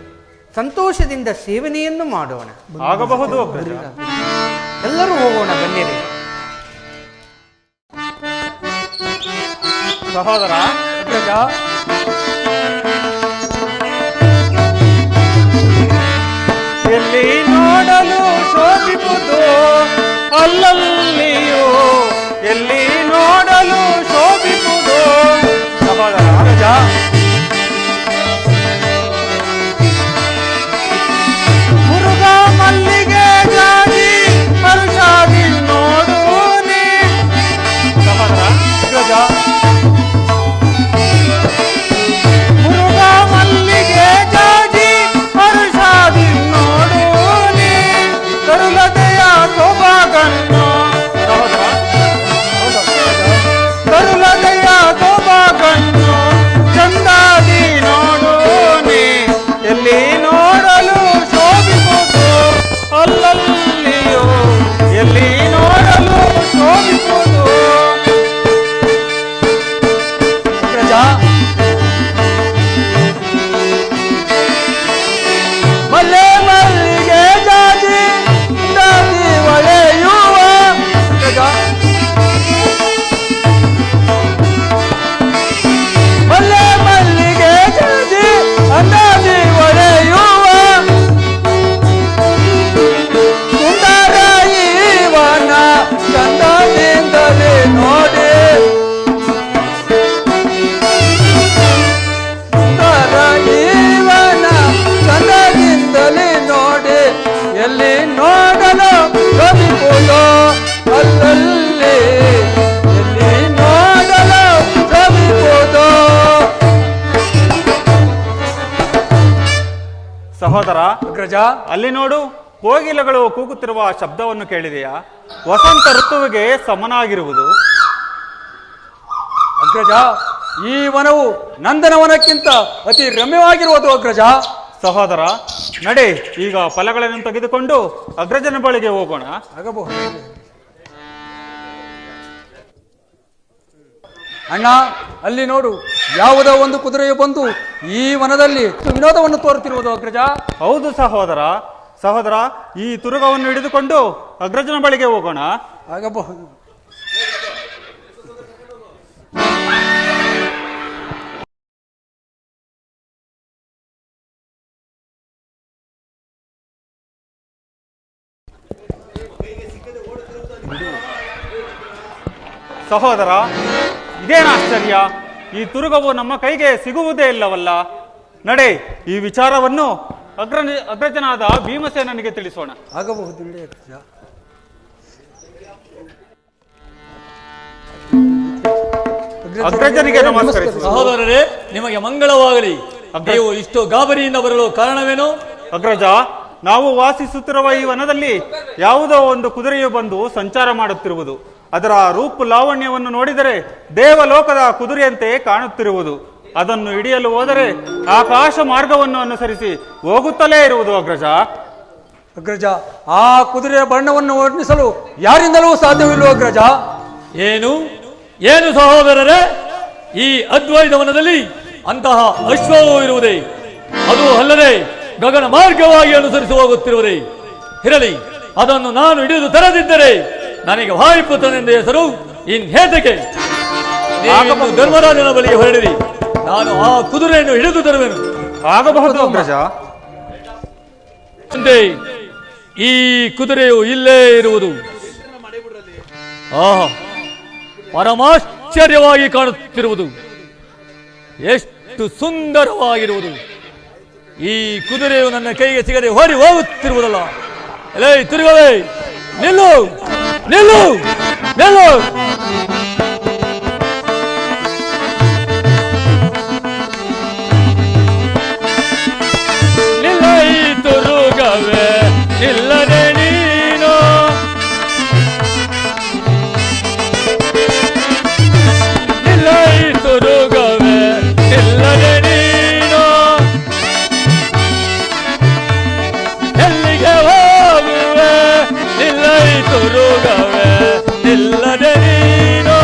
ಸಂತೋಷದಿಂದ ಸೇವನೆಯನ್ನು ಮಾಡೋಣ. ಆಗಬಹುದು. ಎಲ್ಲರೂ ಹೋಗೋಣ, ಬನ್ನಿರಿ. ಸಹೋದರ, ಎಲ್ಲಿ ನೋಡಲು ಶೋಭಿಸುವುದು ಅಲ್ಲಲ್ಲಿಯೋ, ಎಲ್ಲಿ ನೋಡಲು ಶೋಭಿಸುವುದು. ಸಹೋದರ ರಾಜ, ಮುರುಘ ಮಲ್ಲಿಗೆ ಜಾತಿ ಹರ್ಷಾದಿ ನೋಡು ನೀ. ಸಹೋದರ ರಾಜ, ಮುರುಘ ಮಲ್ಲಿಗೆ ಜಾತಿ ಹರ್ಷಾದಿ ನೋಡು ನೀ, ಕರುಲತೆಯ ಸೌಭಾಗನ್ನು. ಸಹೋದರ ಮಲ್ಲೆ ಮಲ್ಲಿಗೆ ಜಾಜಿ ಜಾಜಿ ಒಳೆಯುವ ಅಗ್ರಜ. ಮಲ್ಲೆ ಮಲ್ಲಿಗೆ ಜಾಜಿ ಅಂದಾಜಿ ಒಳೆಯುವ ಸುಂದರ ಇವನ ಚಂದದಿಂದಲೇ ನೋಡಿ ಸುಂದರ ಇವನ ಚಂದದಿಂದಲೇ ನೋಡಿ ಎಲ್ಲಿ ನೋಡಲು ಸವಿಪುದು ಅಲ್ಲಲ್ಲಿ ಎಲ್ಲಿ ನೋಡಲು ಸವಿಪುದು. ಸಹೋದರ ಅಗ್ರಜ, ಅಲ್ಲಿ ನೋಡು, ಕೋಗಿಲೆಗಳು ಕೂಗುತ್ತಿರುವ ಶಬ್ದವನ್ನು ಕೇಳಿದೆಯಾ? ವಸಂತ ಋತುವಿಗೆ ಸಮನಾಗಿರುವುದು. ಅಗ್ರಜ, ಈ ವನವು ನಂದನವನಕ್ಕಿಂತ ಅತಿ ರಮ್ಯವಾಗಿರುವುದು ಅಗ್ರಜ. ಸಹೋದರ ನಡೆ, ಈಗ ಫಲಗಳನ್ನು ತೆಗೆದುಕೊಂಡು ಅಗ್ರಜನ ಬಳಿಗೆ ಹೋಗೋಣ. ಆಗಬಹುದು. ಅಣ್ಣ, ಅಲ್ಲಿ ನೋಡು, ಯಾವುದೋ ಒಂದು ಕುದುರೆಯು ಬಂದು ಈ ವನದಲ್ಲಿ ವಿನೋದವನ್ನು ತೋರುತ್ತಿರುವುದು ಅಗ್ರಜ. ಹೌದು ಸಹೋದರ. ಸಹೋದರ, ಈ ತುರುಗವನ್ನು ಹಿಡಿದುಕೊಂಡು ಅಗ್ರಜನ ಬಳಿಗೆ ಹೋಗೋಣ. ಆಗಬಹುದು. ಸಹೋದರ, ಇದೇನು ಆಶ್ಚರ್ಯ, ಈ ತುರುಗವು ನಮ್ಮ ಕೈಗೆ ಸಿಗುವುದೇ ಇಲ್ಲವಲ್ಲ. ನಡೆ, ಈ ವಿಚಾರವನ್ನು ಅಗ್ರಜನಾದ ಭೀಮಸೇನನಿಗೆ ತಿಳಿಸೋಣ. ಆಗಬಹುದು ನಡೆ ಅಗ್ರಜ. ಅಗ್ರಜನಿಗೆ ನಮಸ್ಕರಿಸಿ. ಸಹೋದರರೇ, ನಿಮಗೆ ಮಂಗಳವಾಗಲಿ. ನೀವು ಇಷ್ಟು ಗಾಬರಿಯಿಂದ ಬರಲು ಕಾರಣವೇನು? ಅಗ್ರಜ, ನಾವು ವಾಸಿಸುತ್ತಿರುವ ಈ ವನದಲ್ಲಿ ಯಾವುದೋ ಒಂದು ಕುದುರೆಯು ಬಂದು ಸಂಚಾರ ಮಾಡುತ್ತಿರುವುದು. ಅದರ ರೂಪು ಲಾವಣ್ಯವನ್ನು ನೋಡಿದರೆ ದೇವಲೋಕದ ಕುದುರೆಯಂತೆ ಕಾಣುತ್ತಿರುವುದು. ಅದನ್ನು ಹಿಡಿಯಲು ಹೋದರೆ ಆಕಾಶ ಮಾರ್ಗವನ್ನು ಅನುಸರಿಸಿ ಹೋಗುತ್ತಲೇ ಇರುವುದು ಅಗ್ರಜ. ಅಗ್ರಜ, ಆ ಕುದುರೆಯ ಬಣ್ಣವನ್ನು ವರ್ಣಿಸಲು ಯಾರಿಂದಲೂ ಸಾಧ್ಯವಿಲ್ಲ ಅಗ್ರಜ. ಏನು ಏನು ಸಹೋದರರೇ, ಈ ಅದ್ವೈತವನದಲ್ಲಿ ಅಂತಹ ಅಶ್ವವು ಇರುವುದೇ? ಅದು ಅಲ್ಲದೆ ಗಗನ ಮಾರ್ಗವಾಗಿ ಅನುಸರಿಸಿ ಹೋಗುತ್ತಿರುವುದೇ? ಇರಲಿ, ಅದನ್ನು ನಾನು ಹಿಡಿದು ತರದಿದ್ದರೆ ನನಗೆ ವಾಯುಪುತ್ರನೆಂದ ಹೆಸರು ಇನ್ನೇತಕ್ಕೆ? ನೀವು ಧರ್ಮರಾಜನ ಬಳಿಗೆ ಹೊರಡಿರಿ, ನಾನು ಆ ಕುದುರೆಯನ್ನು ಹಿಡಿದು ತರುವೆನು. ಆಗಬಹುದು ಅಗ್ರಜ. ಈ ಕುದುರೆಯು ಇಲ್ಲೇ ಇರುವುದು ಆಹಾ, ಪರಮಾಶ್ಚರ್ಯವಾಗಿ ಕಾಣುತ್ತಿರುವುದು, ಎಷ್ಟು ಸುಂದರವಾಗಿರುವುದು. ಈ ಕುದುರೆಯು ನನ್ನ ಕೈಗೆ ಸಿಗದೆ ಹೊರಿ ಹೋಗುತ್ತಿರುವುದಲ್ಲ. ಎಲೇ ತಿರುಗವೇ, ನಿಲ್ಲು ನಿಲ್ಲು ನಿಲ್ಲು. ನಿಲ್ಲ ಈ ತುರುಗವೇ, ನಿಲ್ಲದೆ ನೀನು. ನಿಲ್ಲ ಈ ತುರುಗವೇ, ನಿಲ್ಲದೆ ನೀನು. ಎಲ್ಲಿಗೆ ಹೋಗುವೆ? ನಿಲ್ಲ ಈ ತುರುಗವೇ, ನಿಲ್ಲದೆ ನೀನು.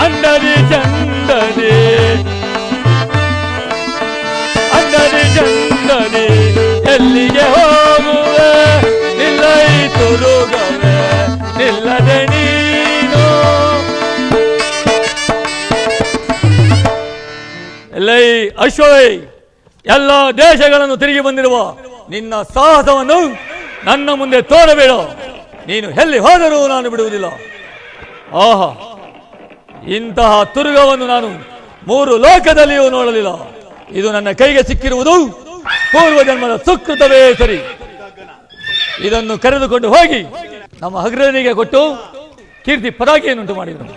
ಅಂಡದಿ ಚಂದದಿ ಅಂಡದಿ ಚಂದದಿ ಎಲ್ಲಿಗೆ ಹೋಗುವೆ? ನಿಲ್ಲ ಈ ತುರುಗವೇ, ನಿಲ್ಲದೆ ನೀನು. ಎಲೈ ಅಶ್ವವೇ, ಎಲ್ಲ ದೇಶಗಳನ್ನು ತಿರುಗಿ ಬಂದಿರುವ ನಿನ್ನ ಸಾಹಸವನ್ನು ನನ್ನ ಮುಂದೆ ತೋರಬೇಡ. ನೀನು ಎಲ್ಲಿ ಹೋದರೂ ನಾನು ಬಿಡುವುದಿಲ್ಲ. ಆಹಾ, ಇಂತಹ ತುರುಗವನ್ನು ನಾನು 3 ಲೋಕದಲ್ಲಿಯೂ ನೋಡಲಿಲ್ಲ. ಇದು ನನ್ನ ಕೈಗೆ ಸಿಕ್ಕಿರುವುದು ಪೂರ್ವ ಜನ್ಮದ ಸುಕೃತವೇ ಸರಿ. ಇದನ್ನು ಕರೆದುಕೊಂಡು ಹೋಗಿ ನಮ್ಮ ಅಗ್ರನಿಗೆ ಕೊಟ್ಟು ಕೀರ್ತಿ ಪತಾಕೆಯನ್ನುಂಟು ಮಾಡಿದರು.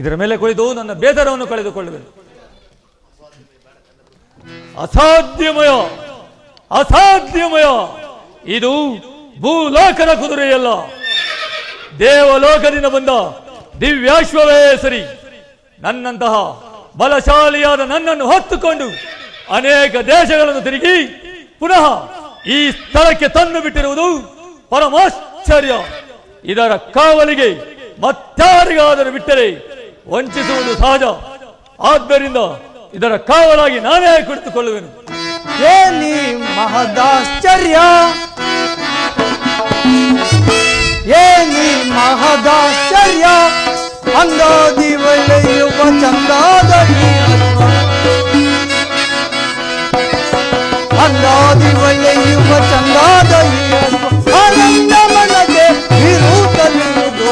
ಇದರ ಮೇಲೆ ಕುಳಿತು ನನ್ನ ಬೇಸರವನ್ನು ಕಳೆದುಕೊಳ್ಳುವೆನು. ಅಸಾಧ್ಯವಯ ಅಸಾಧ್ಯವಯ, ಇದು ಭೂಲೋಕದ ಕುದುರೆಯಲ್ಲ, ದೇವಲೋಕದಿಂದ ಬಂದ ದಿವ್ಯಾಶ್ವವೇ ಸರಿ. ನನ್ನಂತಹ ಬಲಶಾಲಿಯಾದ ನನ್ನನ್ನು ಹೊತ್ತುಕೊಂಡು ಅನೇಕ ದೇಶಗಳನ್ನು ತಿರುಗಿ ಪುನಃ ಈ ಸ್ಥಳಕ್ಕೆ ತಂದು ಬಿಟ್ಟಿರುವುದು ಪರಮಾಶ್ಚರ್ಯ. ಇದರ ಕಾವಲಿಗೆ ಮತ್ತಾರಿಗಾದರೂ ಬಿಟ್ಟರೆ ವಂಚಿಸುವುದು ಸಹಜ. ಆದ್ದರಿಂದ ಇದರ ಕಾವಲಾಗಿ ನಾನೇ ಕುಳಿತುಕೊಳ್ಳುವೆನು. ಏನಿ ಮಹದಾಶ್ಚರ್ಯ, ಏನಿ ಮಹದಾಶ್ಚರ್ಯ, ಅಂದಾದಿ ಒಳ್ಳೆಯುವ ಚಂದಾದ ಅಂದಾದಿ ಒಳ್ಳೆಯುವ ಚಂದಾದ ಆನಂದ ಮನಗೆ ಇರುತ್ತಲಿರುವುದು,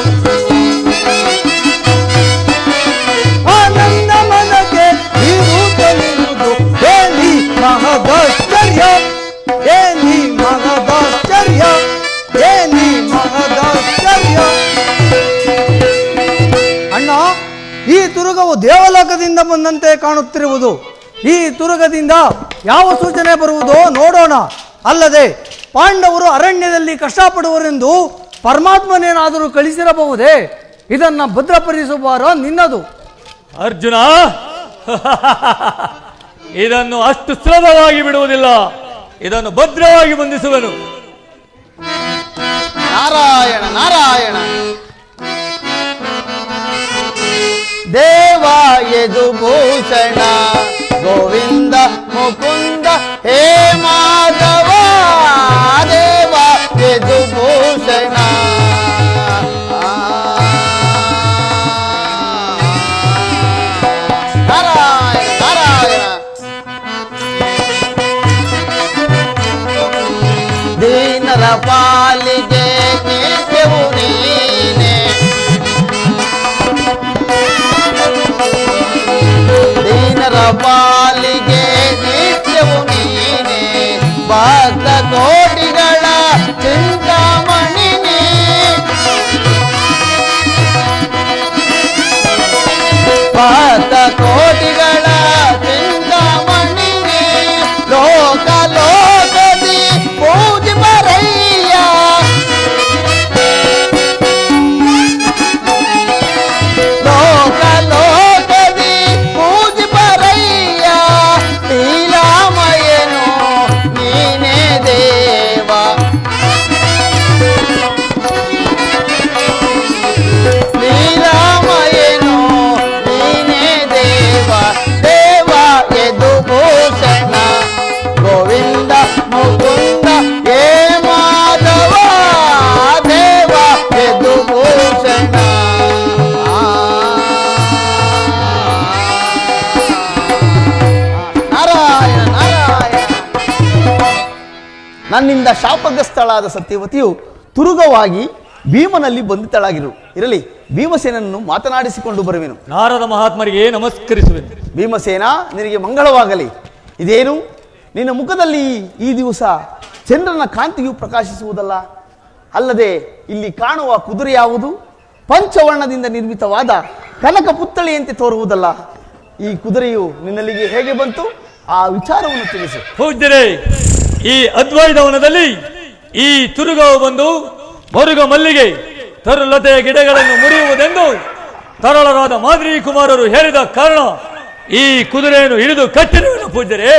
ಆನಂದ ಮನಗೆ ಇರುತ್ತಲಿರುವುದು. ಏನಿ ಮಹದಾಶ್ಚರ್ಯ, ಏನಿ ಮಹದಾಶ್ಚರ್ಯ, ಏನಿ ಮಹದಾಶ್ಚರ್ಯ. ಅಣ್ಣ, ಈ ತುರುಗವು ದೇವಲೋಕದಿಂದ ಬಂದಂತೆ ಕಾಣುತ್ತಿರುವುದು. ಈ ತುರುಗದಿಂದ ಯಾವ ಸೂಚನೆ ಬರುವುದೋ ನೋಡೋಣ. ಅಲ್ಲದೆ ಪಾಂಡವರು ಅರಣ್ಯದಲ್ಲಿ ಕಷ್ಟಪಡುವರೆಂದು ಪರಮಾತ್ಮನೇನಾದರೂ ಕಳಿಸಿರಬಹುದೇ? ಇದನ್ನ ಭದ್ರಪಡಿಸುವಾರ ನಿನ್ನದು. ಅರ್ಜುನ, ಇದನ್ನು ಅಷ್ಟು ಸುಲಭವಾಗಿ ಬಿಡುವುದಿಲ್ಲ. ಇದನ್ನು ಭದ್ರವಾಗಿ ಬಂಧಿಸುವೆನು. ನಾರಾಯಣ ನಾರಾಯಣ. ದೇವ ಯದುಭೂಷಣ ಗೋವಿಂದ ಮುಕುಂದ ಹೇ ಮಾಧವ, ದೇವ ಯದುಭೂಷಣ. ನಾರಾಯಣ ನಾರಾಯಣ. ದೀನರ ಪಾಲಿಗೆ ನಿತ್ಯವು ನೀನೆ, ದೀನರ ಪಾಲಿಗೆ ನಿತ್ಯವು ನೀನೆ, ಭಕ್ತ ಕೋಟಿಗಳ ಚಿಂತಾಮಣಿ ನೀ, ಭಕ್ತ ಕೋಟಿಗಳ ಚಿಂತಾಮಣಿ ನೀ, ಲೋಕ ಲೋಕದಿ ಪೂಜಿ ಬರಯ್ಯ, ಲೋಕ ಲೋಕದಿ ಪೂಜಿ ಬರಯ್ಯ, ಲೀಲಾಮಯನು ನೀನೇ ದೇವ, ಲೀಲಾಮಯನು ನೀನೇ ದೇವ, ದೇವ ಯದುಭೂಷಣ ಗೋವಿಂದ ಮುಕುಂದ ಹೇ ಮಾಧವ, ದೇವ ಯದುಭೂಷಣ. ನಾರಾಯಣ ನಾರಾಯಣ. ನನ್ನಿಂದ ಶಾಪಗ್ರಸ್ತಳಾದ ಸತ್ಯವತಿಯು ತುರುಗವಾಗಿ ಭೀಮನಲ್ಲಿ ಬಂಧಿತಳಾಗಿರು. ಇರಲಿ, ಭೀಮಸೇನನ್ನು ಮಾತನಾಡಿಸಿಕೊಂಡು ಬರುವೆನು. ನಾರದ ಮಹಾತ್ಮರಿಗೆ ನಮಸ್ಕರಿಸುವೆನು. ಭೀಮಸೇನ, ನಿನಗೆ ಮಂಗಳವಾಗಲಿ. ಇದೇನು ನಿನ್ನ ಮುಖದಲ್ಲಿ ಈ ದಿವಸ ಚಂದ್ರನ ಕಾಂತಿಯು ಪ್ರಕಾಶಿಸುವುದಲ್ಲ. ಅಲ್ಲದೆ ಇಲ್ಲಿ ಕಾಣುವ ಕುದುರೆ ಯಾವುದು? ಪಂಚವರ್ಣದಿಂದ ನಿರ್ಮಿತವಾದ ಕನಕ ಪುತ್ತಳಿಯಂತೆ ತೋರುವುದಲ್ಲ. ಈ ಕುದುರೆಯು ನಿನ್ನಲ್ಲಿಗೆ ಹೇಗೆ ಬಂತು? ಆ ವಿಚಾರವನ್ನು ತಿಳಿಸು. ಪೂಜ್ಯರೇ, ಈ ಅದ್ವೈತವನದಲ್ಲಿ ಈ ತುರುಗವು ಬಂದು ಮರುಗ ಮಲ್ಲಿಗೆ ತರುಲತೆಯ ಗಿಡಗಳನ್ನು ಮುರಿಯುವುದೆಂದು ತರಳರಾದ ಮಾದ್ರಿ ಕುಮಾರರು ಹೇಳಿದ ಕಾರಣ ಈ ಕುದುರೆಯನ್ನು ಹಿಡಿದು ಕಟ್ಟಿರುವೆನು. ಪೂಜ್ಯರೇ,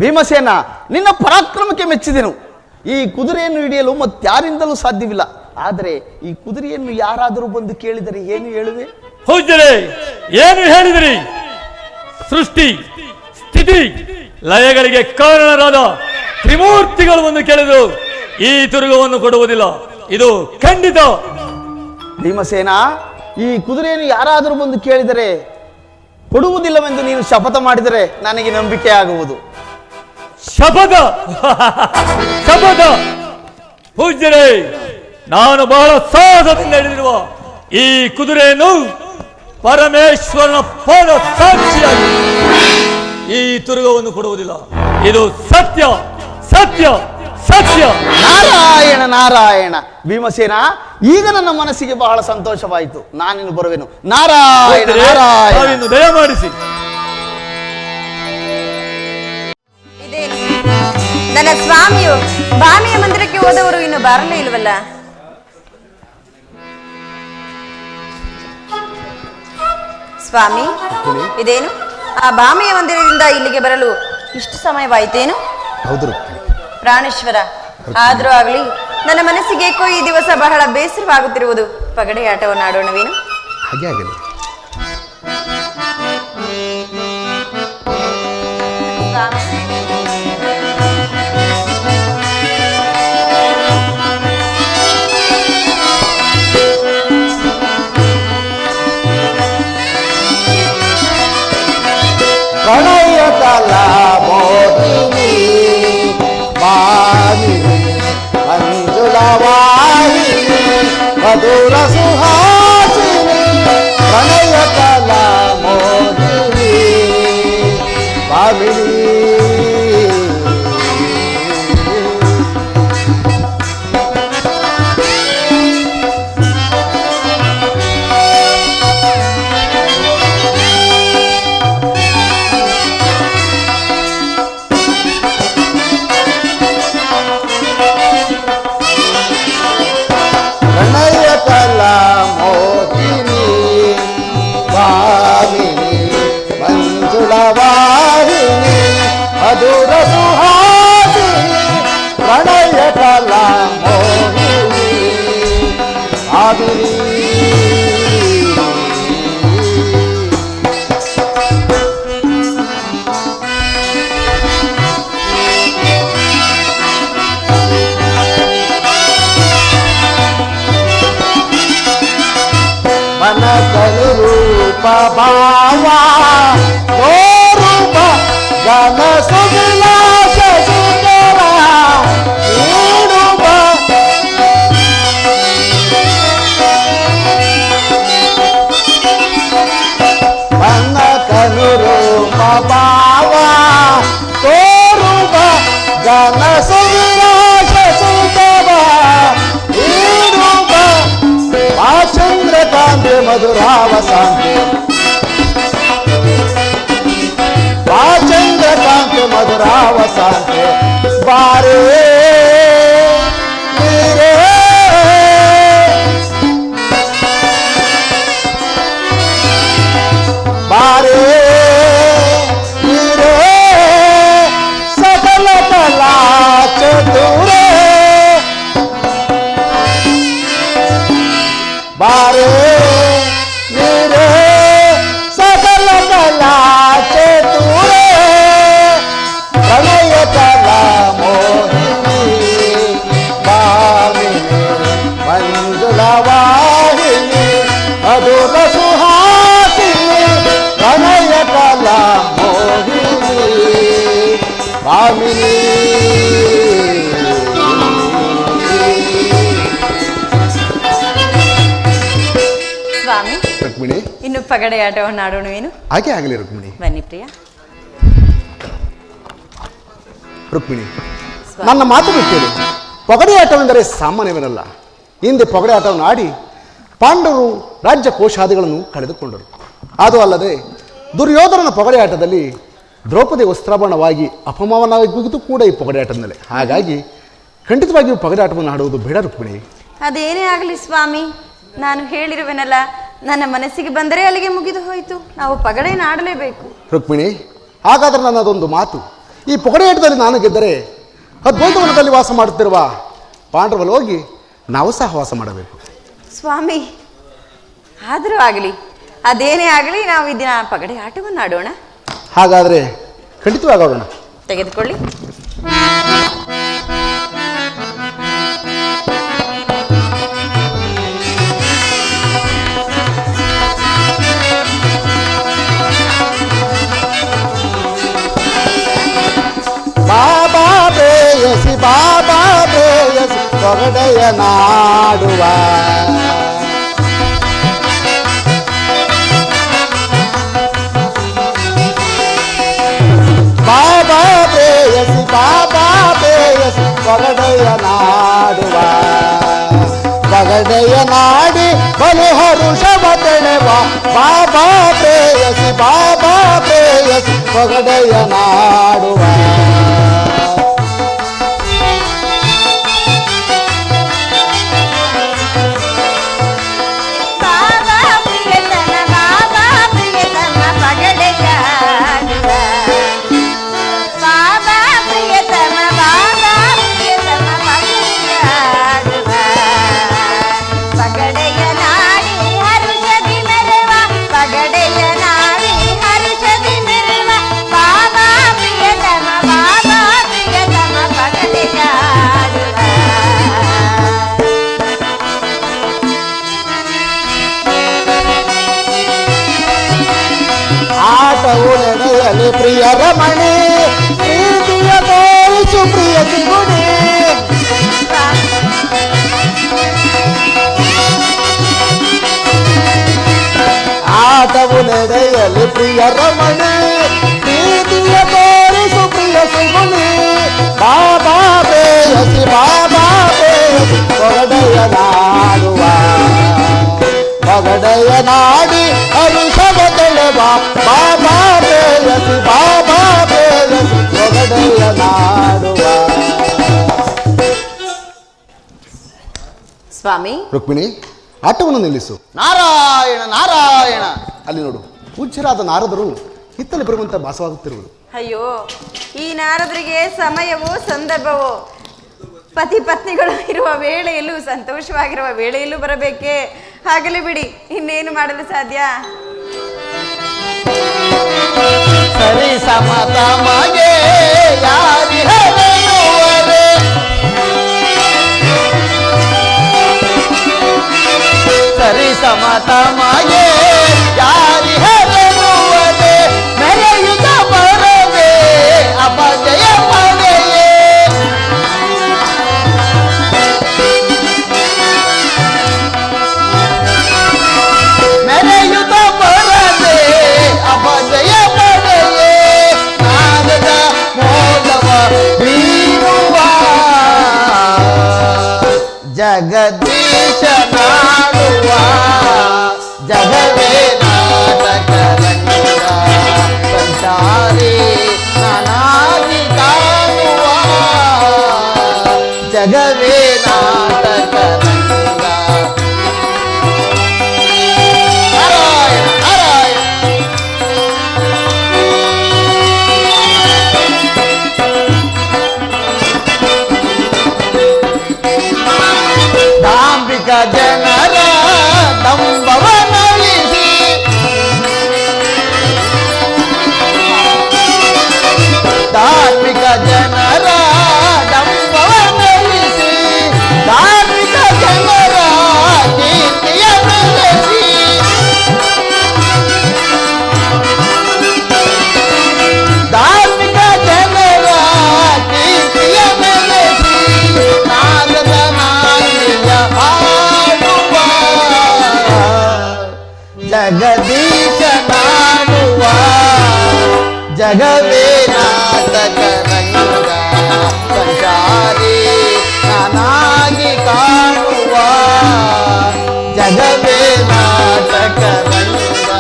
ಭೀಮಸೇನ, ನಿನ್ನ ಪರಾಕ್ರಮಕ್ಕೆ ಮೆಚ್ಚಿದೆನು. ಈ ಕುದುರೆಯನ್ನು ಹಿಡಿಯಲು ಮತ್ತಾರಿಂದಲೂ ಸಾಧ್ಯವಿಲ್ಲ. ಆದರೆ ಈ ಕುದುರೆಯನ್ನು ಯಾರಾದರೂ ಬಂದು ಕೇಳಿದರೆ ಏನು ಹೇಳುವೆ? ಪೂಜ್ಯರೇ, ಏನು ಹೇಳಿದಿರಿ? ಸೃಷ್ಟಿ ಸ್ಥಿತಿ ಲಯಗಳಿಗೆ ಕಾರಣರಾದ ತ್ರಿಮೂರ್ತಿಗಳು ಬಂದು ಕೇಳಿದರು ಈ ತುರುಗವನ್ನು ಕೊಡುವುದಿಲ್ಲ. ಇದು ಖಂಡಿತ. ಭೀಮಸೇನ, ಈ ಕುದುರೆಯನ್ನು ಯಾರಾದರೂ ಬಂದು ಕೇಳಿದರೆ ಕೊಡುವುದಿಲ್ಲವೆಂದು ನೀನು ಶಪಥ ಮಾಡಿದರೆ ನನಗೆ ನಂಬಿಕೆ ಆಗುವುದು. ಶಪಥ ಶಪಥ. ಪೂಜ್ಯರೇ, ನಾನು ಬಹಳ ಸಾಹಸದಿಂದ ಹಿಡಿದಿರುವ ಈ ಕುದುರೆಯನ್ನು ಪರಮೇಶ್ವರನ ಪಾದ ಸಾಕ್ಷಿಯಾಗಿ ಈ ತುರುಗವನ್ನು ಕೊಡುವುದಿಲ್ಲ. ಇದು ಸತ್ಯ ಸತ್ಯ ಸತ್ಯ. ನಾರಾಯಣ ನಾರಾಯಣ. ಭೀಮಸೇನ, ಈಗ ನನ್ನ ಮನಸ್ಸಿಗೆ ಬಹಳ ಸಂತೋಷವಾಯಿತು. ನಾನಿನ್ನು ಬರುವೆನು. ನಾರಾಯಣ ನಾರಾಯಣ. ದಯಮಾಡಿಸಿ. ನನ್ನ ಸ್ವಾಮಿಯು ಬಾಮಿಯ ಮಂದಿರಕ್ಕೆ ಹೋದವರು ಇನ್ನು ಬರಲೇ ಇಲ್ವಲ್ಲ? ಸ್ವಾಮಿ, ಇದೇನು ಆ ಬಾಮಿಯ ಮಂದಿರದಿಂದ ಇಲ್ಲಿಗೆ ಬರಲು ಇಷ್ಟು ಸಮಯವಾಯಿತೇನು? ಹೌದು ಪ್ರಾಣೇಶ್ವರ, ಆದ್ರೂ ಆಗ್ಲಿ ನನ್ನ ಮನಸ್ಸಿಗೆ ಏಕೋ ಈ ದಿವಸ ಬಹಳ ಬೇಸರವಾಗುತ್ತಿರುವುದು. ಪಗಡೆ ಆಟವನ್ನು ಆಡೋಣವೇನು? ಹಾಗೆ ಆಗಲಿ. ಪ್ರಣಯ ಕಲಾ ಮೋಹಿನಿ ವಾಹಿನಿ ಮಂಜುಳ ವಾಹಿನಿ ಮಧುರ ಸುಹಾಸಿನಿ ಪ್ರಣಯ ಕಲಾ ಮೋಹಿನಿ ವಾಹಿನಿ ವಾಹಿನಿ ಮಧುರ ಸುಹಾಸಿನಿ ಪ್ರಣಯ ಕಲಾ ಮೋಹಿನಿ ಆವಿನಿ. ಮನ ಕಲಿರೂಪ ಭಾವ ಗನ ಸುವಿಲಾಸ ಸುಂದರ ನೀಡುವ ನನ್ನ ಕನುರೂಪ ಭಾವ ತೋರುವ ಗನ ಸುವಿಲಾಸ ಸುಂದರ ನೀಡುವ ಆ ಚಂದ್ರಕಾಂತಿ ಮಧುರಾವಸಾಂತಿ ಚಂದ್ರಕಾಂತಿ ಮಧುರಾವಸಾಂತೆ ಬಾರೇ ನೀರೇ ಬಾರೇ ನೀರೇ ಸಕಲ ಕಲಾ ಚತುರೇ ಬಾರೇ ನೀರೇ ಸಕಲ ಕಲಾ ಚತುರೇ ಪ್ರಣಯ ಕಲಾ ಮೋಹಿನಿ ಭಾಮಿನಿ ಮಂಜುಳ ವಾಹಿನಿ ಮಧುರ ಸುಹಾಸಿನಿ ಪ್ರಣಯ ಕಲಾ ಮೋಹಿನಿ ಭಾಮಿನಿ. ಸ್ವಾಮಿ, ರುಕ್ಮಿಣಿ, ಇನ್ನು ಪಗಡೆ ಆಟವನ್ನು ಆಡೋಣವೇನು? ಹಾಗೆ ಆಗಲಿ ರುಕ್ಮಿಣಿ. ಬನ್ನಿ ಪ್ರಿಯ. ರುಕ್ಮಿಣಿ, ನನ್ನ ಮಾತನ್ನು ಕೇಳಿ. ಪಗಡೆ ಆಟವೆಂದರೆ ಸಾಮಾನ್ಯವೇನಲ್ಲ. ಹಿಂದೆ ಪಗಡೆ ಆಟವನ್ನು ಆಡಿ ಪಾಂಡವರು ರಾಜ್ಯ ಕೋಶಾದಿಗಳನ್ನು ಕಳೆದುಕೊಂಡರು. ಅದು ಅಲ್ಲದೆ ದುರ್ಯೋಧನನ ಪಗಡೆ ಆಟದಲ್ಲಿ ದ್ರೌಪದಿ ವಸ್ತ್ರಾಭರಣವಾಗಿ ಅಪಮಾನವಾಗಿದ್ದು ಕೂಡ ಈ ಪಗಡೆ ಆಟದಲ್ಲೇ. ಹಾಗಾಗಿ ಖಂಡಿತವಾಗಿಯೂ ಪಗಡೆ ಆಟವನ್ನು ಆಡುವುದು ಬೇಡ ರುಕ್ಮಿಣಿ. ಅದೇನೇ ಆಗಲಿ ಸ್ವಾಮಿ, ನಾನು ಹೇಳಿರುವೆನಲ್ಲ, ನನ್ನ ಮನಸ್ಸಿಗೆ ಬಂದರೆ ಅಲ್ಲಿಗೆ ಮುಗಿದು ಹೋಯಿತು. ನಾವು ಪಗಡೆಯನ್ನು ಆಡಲೇಬೇಕು. ರುಕ್ಮಿಣಿ, ಹಾಗಾದರೆ ನನ್ನದೊಂದು ಮಾತು. ಈ ಪಗಡೆ ಆಟದಲ್ಲಿ ನಾನು ಗೆದ್ದರೆ ಅದ್ವೈತವನದಲ್ಲಿ ವಾಸ ಮಾಡುತ್ತಿರುವ ಪಾಂಡವರಲ್ಲಿ ಹೋಗಿ ನಾವು ಸಹ ವಾಸ ಮಾಡಬೇಕು. ಸ್ವಾಮಿ, ಆದರೂ ಆಗಲಿ, ಅದೇನೇ ಆಗಲಿ, ನಾವು ಈ ದಿನ ಪಗಡೆ ಆಟವನ್ನು ಆಡೋಣ. ಹಾಗಾದರೆ ಖಂಡಿತವಾಗಿ ಆಡೋಣ. ತೆಗೆದುಕೊಳ್ಳಿ. ಬಾಬಾ ಪ್ರೇಯಸಿ ಬಾಬಾ ಪ್ರೇಯಸಿ ಪಗಡೆಯ ನಾಡುವ ಬಾಬಾ ಪ್ರೇಯಸಿ ಬಾಬಾ ಪ್ರೇಯಸಿ ಪಗಡೆಯ ನಾಡುವ ಪಗಡೆಯ ನಾಡಿ ಬಲು ಹರುಷವ ತೆಳೆವ ಬಾಬಾ ಪ್ರೇಯಸಿ ಬಾಬಾ ಪ್ರೇಯಸಿ ಪಗಡೆಯ ನಾಡುವ ಆಟವು ನಡೆಯಲಿ ಪ್ರಿಯ ರಮಣಿ ಪ್ರೀತಿಯ ತೋರಿಸು ಪ್ರಿಯ ಸಿಗುಣಿ ಆಟವು ನಡೆಯಲಿ ಪ್ರಿಯ ರಮಣಿ ಪ್ರೀತಿಯ ತೋರಿಸು ಪ್ರಿಯ ಸಿಗುಣಿ ಬಾಬಾ ಪ್ರೇಯಸಿ ಬಾಬಾ ಪ್ರೇಯಸಿ ಹೊಗಡೆಯ ನಾಡುವ ಹೊಗಡೆಯ ನಾಡಿ ಹರುಷವ ತೆಳೆವ ಬಾಬಾ ಪ್ರೇಯಸಿ ಬಾಬಾ ಪ್ರೇಯಸಿ ಹೊಗಡೆಯ ನಾಡುವ. ಸ್ವಾಮಿ ರುಕ್ಮಿಣಿ ಆಟವನ್ನು ನಿಲ್ಲಿಸು. ನಾರಾಯಣ ನಾರಾಯಣ. ಅಲ್ಲಿ ನೋಡು, ಪೂಜ್ಯರಾದ ನಾರದರು ಹಿತ್ತಲು ಬರುವಂತ ಭಾಸವಾಗುತ್ತಿರುವುದು. ಅಯ್ಯೋ, ಈ ನಾರದರಿಗೆ ಸಮಯವೋ ಸಂದರ್ಭವೋ ಪತಿ ಪತ್ನಿಗಳು ಇರುವ ವೇಳೆಯಲ್ಲೂ ಸಂತೋಷವಾಗಿರುವ ವೇಳೆಯಲ್ಲೂ ಬರಬೇಕೆ? ಆಗಲೇ ಬಿಡಿ, ಇನ್ನೇನು ಮಾಡಲು ಸಾಧ್ಯ? ಸರಿ ಸಮತಮಗೆ ಯಾರಿಹರೆನುವರೆ ಸರಿ ಸಮತಮಗೆ ಯಾರಿಹರೆನುವರೆ ಮೆರೆಯುತ್ತ ಬರವೇ ಅಪಜಯ ಪಡೆಯೇ ಮೆರೆಯುತ್ತ ಬರದೆ ಅಪಜಯ ಪಡೆಯೇ ನಾಗದ ಮೋದವ ಬೀರುವ ಜಗದೀಶ ನಾಡುವ ಜಗವೇ ನಾಟಕ ರಂಗ ಸಂಚಾರಿ ನಾನಾಗಿ ಕಾಣುವ ಜಗವೇ ನಾಟಕ ರಂಗ. ನಾರಾಯಣ ನಾರಾಯಣ. ಧಾಂಬಿಕ ಜನರ ದಂಬವನಳಿಸಿ ಧಾರ್ಮಿಕ ಜನರ ದಂಬವನಳಿಸಿ ಧಾರ್ಮಿಕ ಜನರ ಕೀರ್ತಿಯ ಬೆಳೆಸಿ ಧಾರ್ಮಿಕ ಜನರ ಕೀರ್ತಿಯ ಬೆಳೆಸಿ ನಾಗದ ನಾಲ್ಯ ಹಾಡುವ ಜಗದೀಶ ನಾಡುವ ಜಗವೇ ನಾಟಕ ರಂಗ ಸಂಚಾರಿ ನಾನಾಗಿ ಕಾಣುವ ಜಗವೇ ನಾಟಕ ರಂಗ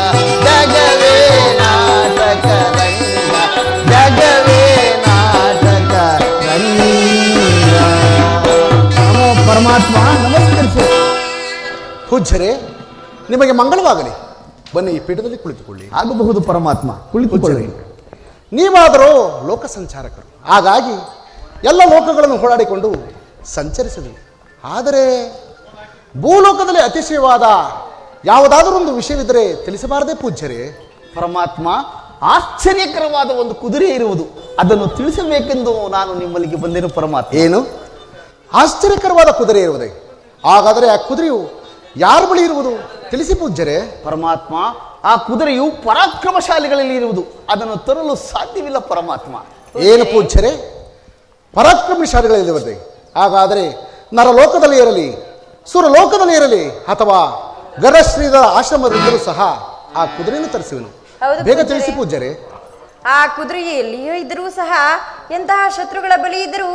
ಜಗವೇ ನಾಟಕ ರಂಗ ಜಗವೇ ನಾಟಕ ರಂಗ. ನಮೋ ಪರಮಾತ್ಮ ನಮಸ್ಕರಿಸು. ಪೂಜ್ಯರೇ, ನಿಮಗೆ ಮಂಗಳವಾಗಲಿ. ಬನ್ನಿ, ಈ ಪೀಠದಲ್ಲಿ ಕುಳಿತುಕೊಳ್ಳಿ. ಆಗಬಹುದು ಪರಮಾತ್ಮ, ಕುಳಿತುಕೊಳ್ಳಿ. ನೀವಾದರೂ ಲೋಕ ಸಂಚಾರಕರು, ಹಾಗಾಗಿ ಎಲ್ಲ ಲೋಕಗಳನ್ನು ಓಡಾಡಿಕೊಂಡು ಸಂಚರಿಸಿದ್ವಿ. ಆದರೆ ಭೂಲೋಕದಲ್ಲಿ ಅತಿಶಯವಾದ ಯಾವುದಾದರೂ ಒಂದು ವಿಷಯವಿದ್ದರೆ ತಿಳಿಸಬಾರದೆ ಪೂಜ್ಯರೇ? ಪರಮಾತ್ಮ, ಆಶ್ಚರ್ಯಕರವಾದ ಒಂದು ಕುದುರೆ ಇರುವುದು, ಅದನ್ನು ತಿಳಿಸಬೇಕೆಂದು ನಾನು ನಿಮ್ಮಲ್ಲಿಗೆ ಬಂದೆನು ಪರಮಾತ್ಮ. ಏನು ಆಶ್ಚರ್ಯಕರವಾದ ಕುದುರೆ ಇರುವುದೇ? ಹಾಗಾದರೆ ಆ ಕುದುರೆಯು ಯಾರ ಬಳಿ ಇರುವುದು ತಿಳಿಸಿ ಪೂಜ್ಯರೇ. ಪರಮಾತ್ಮ, ಆ ಕುದುರೆಯು ಪರಾಕ್ರಮಶಾಲಿಗಳಲ್ಲಿ ಇರುವುದು, ಅದನ್ನು ತರಲು ಸಾಧ್ಯವಿಲ್ಲ ಪರಮಾತ್ಮ. ಏನು ಪೂಜ್ಯರೇ, ಪರಾಕ್ರಮಶಾಲಿಗಳಿರುವುದೇ? ಹಾಗಾದರೆ ನರಲೋಕದಲ್ಲಿ ಇರಲಿ, ಸುರಲೋಕದಲ್ಲಿ ಇರಲಿ, ಅಥವಾ ಗರಶ್ರೀಧರ ಆಶ್ರಮದಿಂದಲೂ ಸಹ ಆ ಕುದುರೆಯನ್ನು ತರಿಸುವೆನು. ಹೌದು ಬೇಗ ಪೂಜ್ಯರೇ. ತಿಳಿಸಿ ಪೂಜ್ಯರೇ. ಆ ಕುದುರೆಗೆ ಎಲ್ಲಿಯೋ ಇದ್ದರೂ ಸಹ, ಎಂತಹ ಶತ್ರುಗಳ ಬಳಿ ಇದ್ದರೂ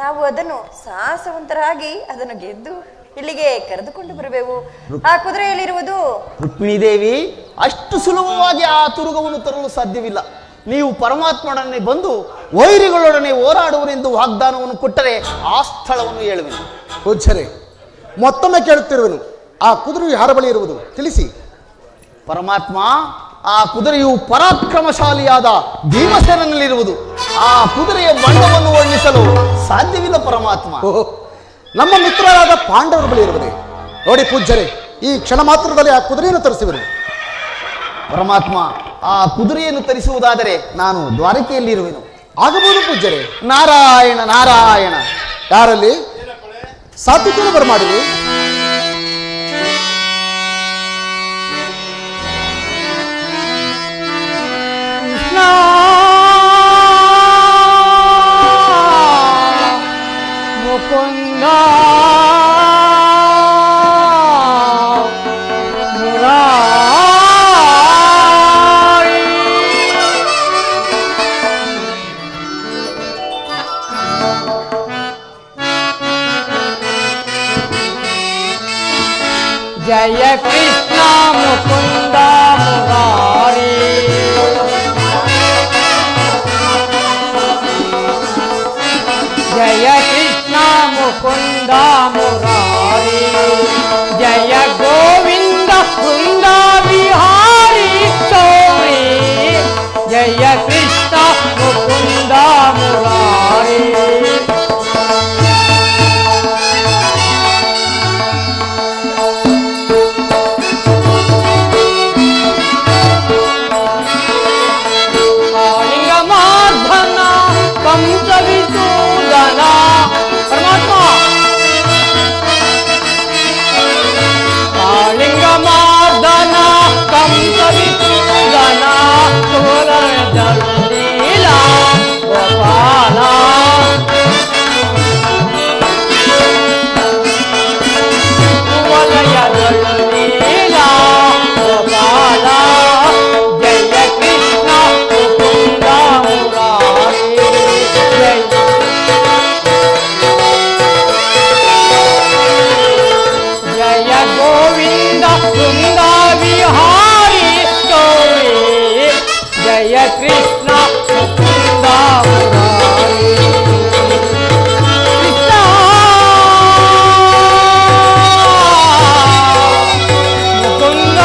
ನಾವು ಅದನ್ನು ಸಾಹಸವಂತರಾಗಿ ಅದನ್ನು ಗೆದ್ದು ಇಲ್ಲಿಗೆ ಕರೆದುಕೊಂಡು ಬರಬೇಕು. ಆ ಕುದುರೆಯಲ್ಲಿರುವುದು ರುಕ್ಮಿಣಿ ದೇವಿ, ಅಷ್ಟು ಸುಲಭವಾಗಿ ಆ ತುರುಗವನ್ನು ತರಲು ಸಾಧ್ಯವಿಲ್ಲ. ನೀವು ಪರಮಾತ್ಮನೊಡನೆ ಬಂದು ವೈರಿಗಳೊಡನೆ ಹೋರಾಡುವನೆಂದು ವಾಗ್ದಾನವನ್ನು ಕೊಟ್ಟರೆ ಆ ಸ್ಥಳವನ್ನು ಹೇಳುವೆನು. ಪೂಜ್ಯರೇ, ಮತ್ತೊಮ್ಮೆ ಕೇಳುತ್ತಿರುವೆನು, ಆ ಕುದುರೆಯು ಯಾರ ಬಳಿ ಇರುವುದು ತಿಳಿಸಿ. ಪರಮಾತ್ಮ, ಆ ಕುದುರೆಯು ಪರಾಕ್ರಮಶಾಲಿಯಾದ ಭೀಮಸೇನಲ್ಲಿರುವುದು. ಆ ಕುದುರೆಯ ಬಣ್ಣವನ್ನು ವರ್ಣಿಸಲು ಸಾಧ್ಯವಿಲ್ಲ ಪರಮಾತ್ಮ. ನಮ್ಮ ಮಿತ್ರರಾದ ಪಾಂಡವರ ಬಳಿ ಇರುವುದೇ? ನೋಡಿ ಪೂಜ್ಯರೇ, ಈ ಕ್ಷಣ ಮಾತ್ರದಲ್ಲಿ ಆ ಕುದುರೆಯನ್ನು ತರಿಸುವೆನು. ಪರಮಾತ್ಮ, ಆ ಕುದುರೆಯನ್ನು ತರಿಸುವುದಾದರೆ ನಾನು ದ್ವಾರಕೆಯಲ್ಲಿ ಇರುವೆನು. ಆಗಬಹುದು ಪೂಜ್ಯರೇ. ನಾರಾಯಣ ನಾರಾಯಣ. ಯಾರಲ್ಲಿ ಸಾತ್ವಿಕರು ಬರಮಾಡಿರಿ. ಜಯ ಕೃಷ್ಣ ಮುಕುಂದ ಮುರಾರಿ ಜಯ ಕೃಷ್ಣ ಮುಕುಂದ ಮುರಾರಿ ಜಯ ಗೋವಿಂದ ವೃಂದ ವಿಹಾರಿ ಸೌರಿ ಜಯ ಕೃಷ್ಣ ಮುಕುಂದ ಮುರಾರಿ ಕಾಳಿಂಗಮಾರ್ಧನ ಕಂಸವಿಸೂದನ ಪರಮಾತ್ಮ ಕಾಳಿಂಗಮಾರ್ಧನ ಕಂಸವಿಸೂದನ ಸುರಜಲೀಲ ಗೋಪಾಲ ವಲಯದಳೀಲ ಗೋಪಾಲ ಜಯ ಕೃಷ್ಣ ಮುಕುಂದ ಮುರಾರಿ ಜಯ ಗೋವಿಂದ ವೃಂದ ವಿಹಾರಿ ಗೌರಿ ಜಯ ಕೃಷ್ಣ ಮುಕುಂದ ಮುರಾರಿ ಕೃಷ್ಣ ಮುಕುಂದ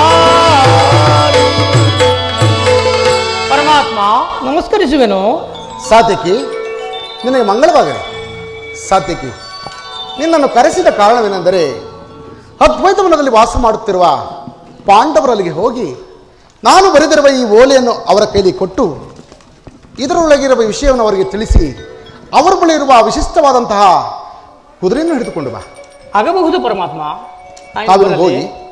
ಮುರಾರಿ ಪರಮಾತ್ಮ ನಮಸ್ಕರಿಸುವೆನು. ಸಾತ್ಯಕಿ, ನಿನಗೆ ಮಂಗಳವಾಗಲಿ. ಸಾತ್ಯಕಿ, ನಿನ್ನನ್ನು ಕರೆಸಿದ ಕಾರಣವೇನೆಂದರೆ ಅದ್ವೈತವನದಲ್ಲಿ ವಾಸ ಮಾಡುತ್ತಿರುವ ಪಾಂಡವರಲ್ಲಿಗೆ ಹೋಗಿ ನಾನು ಬರೆದಿರುವ ಈ ಓಲೆಯನ್ನು ಅವರ ಕೈಲಿ ಕೊಟ್ಟು ಇದರೊಳಗಿರುವ ವಿಷಯವನ್ನು ಅವರಿಗೆ ತಿಳಿಸಿ ಅವರ ಬಳಿ ಇರುವ ವಿಶಿಷ್ಟವಾದಂತಹ ಕುದುರೆಯನ್ನು ಹಿಡಿದುಕೊಂಡು ಬಾ. ಆಗಬಹುದು ಪರಮಾತ್ಮ. ತಾವು ಹೋಗಿ